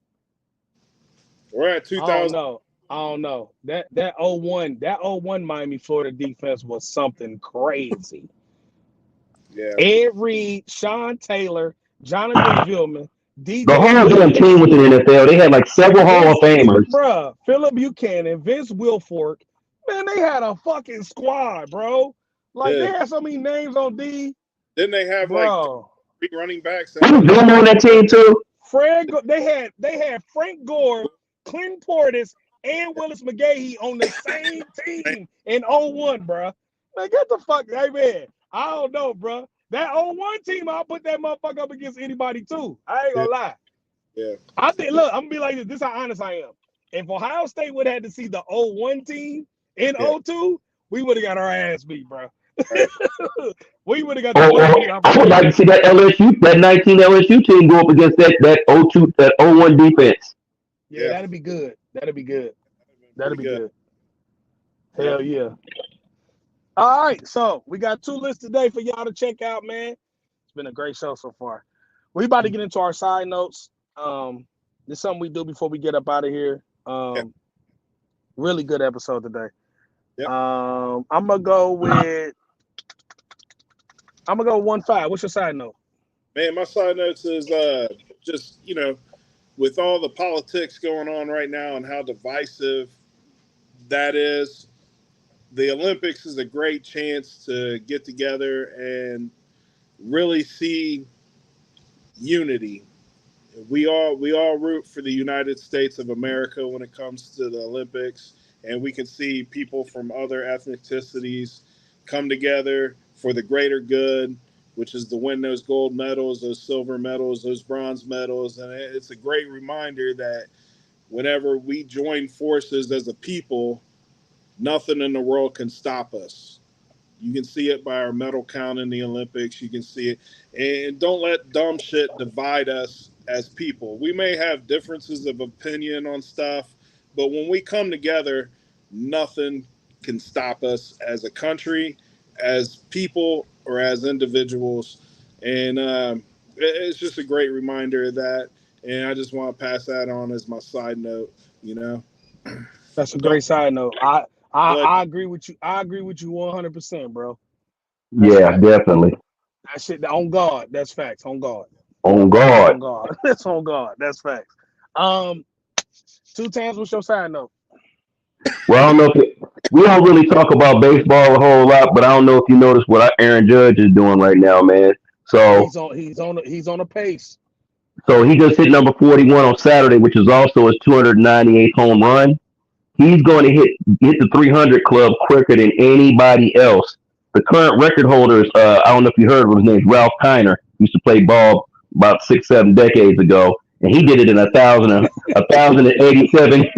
We're at 2000. I don't know. That 01 Miami, Florida defense was something crazy. Yeah. Ed Reed, Sean Taylor, Jonathan Vilman, The whole damn team was in the NFL. They had like several Hall of Famers. Bruh, Philip Buchanan, Vince Wilfork. Man, they had a fucking squad, bro. Like, they had so many names on D. Didn't they have like 3 running backs? Who was doing on that team too? They had Frank Gore, Clint Portis, and Willis McGahee on the same team in 01, bro. Man, get the fuck, hey man. I don't know, bro. That 01 team, I'll put that motherfucker up against anybody too. I ain't gonna lie. Yeah. I think, look, I'm gonna be like this. This is how honest I am. If Ohio State would have had to see the 01 team in 02, we would have got our ass beat, bro. Right. We would have got the I would like to see that 19 LSU team go up against that 01 defense. Yeah, that'd be good. That'd be good. Hell yeah. All right, so we got 2 lists today for y'all to check out, man. It's been a great show so far. We about to get into our side notes. This is something we do before we get up out of here. Really good episode today. Yep. I'm gonna go 1-5. What's your side note? Man, my side notes is just, with all the politics going on right now and how divisive that is, the Olympics is a great chance to get together and really see unity. We all root for the United States of America when it comes to the Olympics, and we can see people from other ethnicities come together for the greater good, which is to win those gold medals, those silver medals, those bronze medals. And it's a great reminder that whenever we join forces as a people, nothing in the world can stop us. You can see it by our medal count in the Olympics. You can see it. And don't let dumb shit divide us as people. We may have differences of opinion on stuff, but when we come together, nothing can stop us as a country, as people, or as individuals. And it's just a great reminder of that. And I just want to pass that on as my side note, That's a great side note. I agree with you. I agree with you 100%, bro. Yeah, definitely. That shit on God. That's facts. On God. On God. On God. That's on God. That's facts. 2 times. What's your side note? Well, I don't know we don't really talk about baseball a whole lot, but I don't know if you noticed what Aaron Judge is doing right now, man. So he's on a pace. So he just hit number 41 on Saturday, which is also his 298th home run. He's going to hit the 300 club quicker than anybody else. The current record holder is, I don't know if you heard of him, his name's Ralph Kiner. He used to play ball about 6-7 decades ago, and he did it in 1,087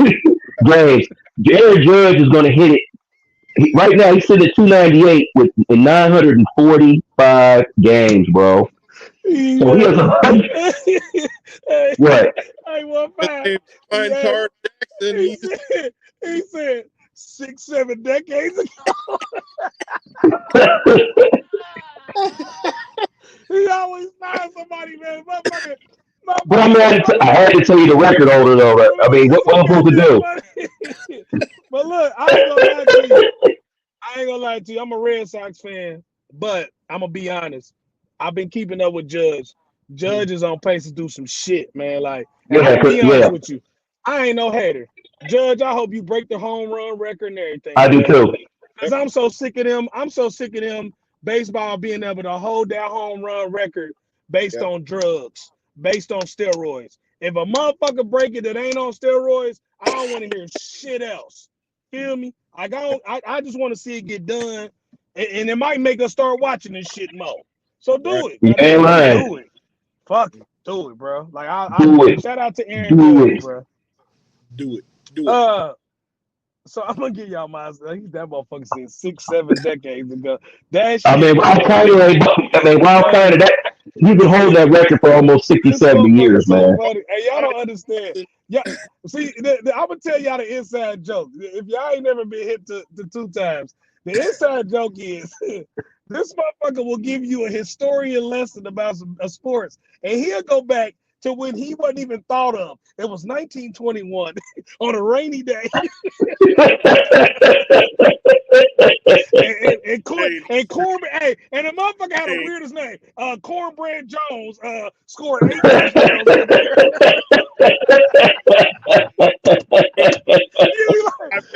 games. Aaron Judge is going to hit it. Right now, he's sitting at 298 with 945 games, bro. So he has what? I want five. Fine Tar Jackson. He said 6-7 decades ago. He always finds somebody, man. Motherfucker. But I mean, I had to tell you the record holder, though. I mean, what am I supposed to do? But look, I ain't gonna lie to you. I'm a Red Sox fan, but I'm gonna be honest. I've been keeping up with Judge. Judge is on pace to do some shit, man. Like, and I'm gonna be honest with you. I ain't no hater. Judge, I hope you break the home run record and everything. I do too. Because I'm so sick of them. I'm so sick of them baseball being able to hold that home run record based on drugs, based on steroids. If a motherfucker break it that ain't on steroids, I don't want to hear shit else. Feel me? I just want to see it get done, and it might make us start watching this shit more. So do it. You ain't lying. Do it. Fuck it. Do it, bro. Like I shout out to Aaron Judge, bro. Do it. So I'm gonna give y'all my. That motherfucker said 6-7 decades ago. That shit. I mean, Wild Carter, that you can hold that record for almost 60-70 years, man. Funny. Hey, y'all don't understand. Yeah, see, I'm gonna tell y'all the inside joke. If y'all ain't never been hit to 2 times, the inside joke is this motherfucker will give you a historian lesson about sports, and he'll go back to when he wasn't even thought of. It was 1921 on a rainy day. and the motherfucker had the weirdest name. Cornbread Jones scored 8 touchdowns.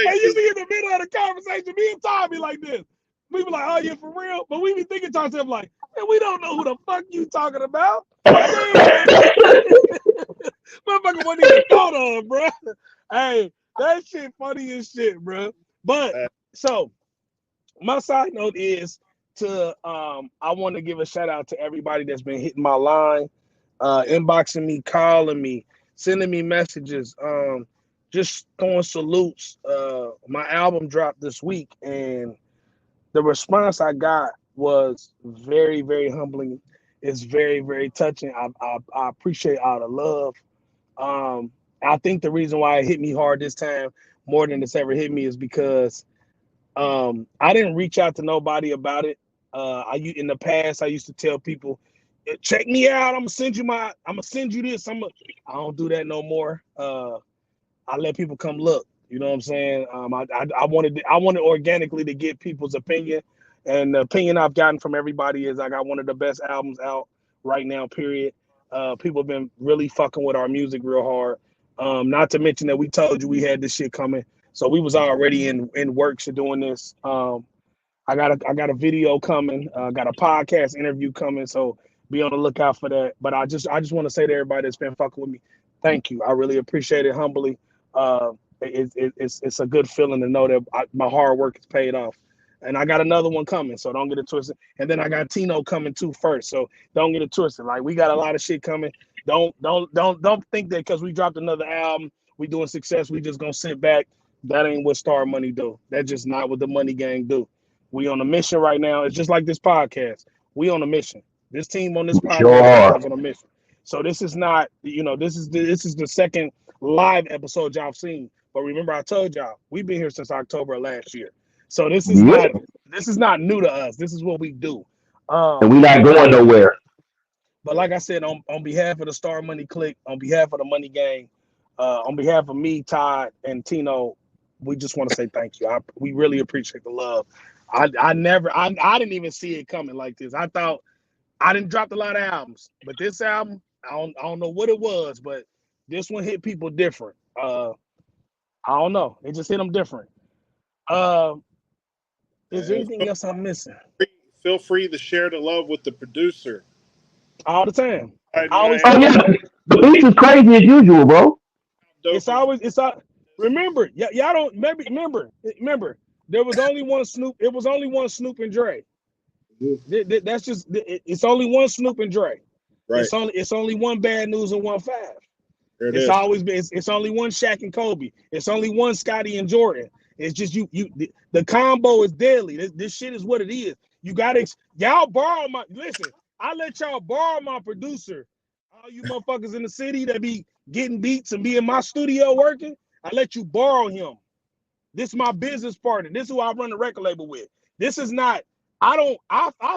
You be in the middle of the conversation, me and Tom be like this. We be like, oh, yeah, for real? But we be thinking to ourselves like, man, we don't know who the fuck you talking about. Motherfucker wasn't even thought of, bro. Hey, that shit funny as shit, bro. But, so, my side note is I want to give a shout out to everybody that's been hitting my line, inboxing me, calling me, sending me messages, just throwing salutes. My album dropped this week, and the response I got was very, very humbling. It's very, very touching. I appreciate all the love. I think the reason why it hit me hard this time more than it's ever hit me is because I didn't reach out to nobody about it. In the past, I used to tell people, check me out. I'm gonna send you this. I don't do that no more. I let people come look. You know what I'm saying? I wanted organically to get people's opinion, and the opinion I've gotten from everybody is I got one of the best albums out right now. Period. People have been really fucking with our music real hard. Not to mention that we told you we had this shit coming, so we was already in works of doing this. I got a video coming. Got a podcast interview coming, so be on the lookout for that. But I just want to say to everybody that's been fucking with me, thank you. I really appreciate it humbly. It's a good feeling to know that my hard work is paid off, and I got another one coming, so don't get it twisted. And then I got Tino coming too first, so don't get it twisted. Like, we got a lot of shit coming. Don't think that because we dropped another album, we doing success, we just gonna sit back. That ain't what Star Money do. That's just not what the Money Gang do. We on a mission right now. It's just like this podcast. We on a mission. This team on this podcast is on a mission. So this is not, this is the second live episode y'all seen. But remember, I told y'all we've been here since October of last year. So this is not new to us. This is what we do. And we're not going nowhere. But like I said, on behalf of the Star Money Clique, on behalf of the Money Gang, on behalf of me, Todd, and Tino, we just want to say thank you. We really appreciate the love. I didn't even see it coming like this. I thought I didn't drop a lot of albums, but this album, I don't know what it was, but this one hit people different. I don't know. It just hit them different. Is there anything else I'm missing? Feel free to share the love with the producer. All the time. The beat is crazy as usual, bro. Remember, y'all don't remember. There was only one Snoop. It was only one Snoop and Dre. That's just it's only one Snoop and Dre. Right. It's only one Bad News and 1 5. It's always been. It's only one Shaq and Kobe. It's only one Scotty and Jordan. It's just the combo is deadly. This shit is what it is. You gotta y'all borrow my. Listen, I let y'all borrow my producer. All you motherfuckers in the city that be getting beats and be in my studio working, I let you borrow him. This is my business partner. This is who I run the record label with. This is not. I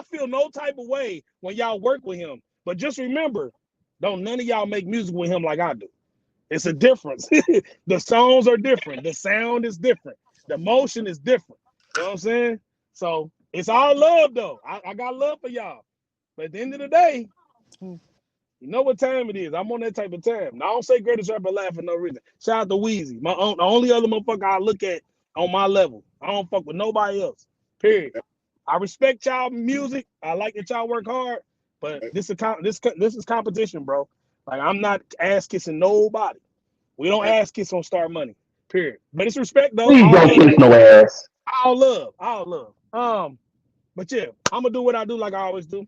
feel no type of way when y'all work with him. But just remember, don't none of y'all make music with him like I do. It's a difference. The songs are different. The sound is different. The motion is different. You know what I'm saying? So it's all love though. I got love for y'all. But at the end of the day, you know what time it is. I'm on that type of time. Now, I don't say greatest rapper alive for no reason. Shout out to Weezy. The only other motherfucker I look at on my level. I don't fuck with nobody else. Period. I respect y'all music. I like that y'all work hard. But this is competition, bro. Like, I'm not ass kissing nobody. We don't ass kiss on Star Money. Period. But it's respect though. Please don't kiss no ass. All love. But yeah, I'm gonna do what I do like I always do.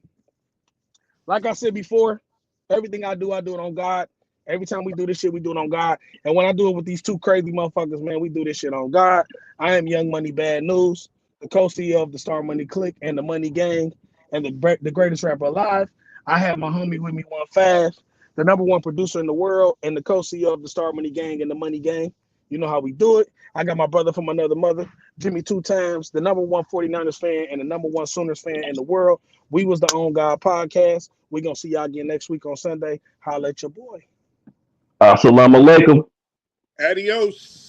Like I said before, everything I do it on God. Every time we do this shit, we do it on God. And when I do it with these two crazy motherfuckers, man, we do this shit on God. I am Young Money Bad News, the co-CEO of the Star Money Clique and the Money Gang, and the greatest rapper alive. I have my homie with me, 1-5, the #1 producer in the world, and the co-CEO of the Star Money Gang and the Money Gang. You know how we do it. I got my brother from another mother, Jimmy 2 times, the #1 49ers fan and the #1 Sooners fan in the world. We was the On God podcast. We're going to see y'all again next week on Sunday. Holla at your boy. Assalamu alaikum. Adios.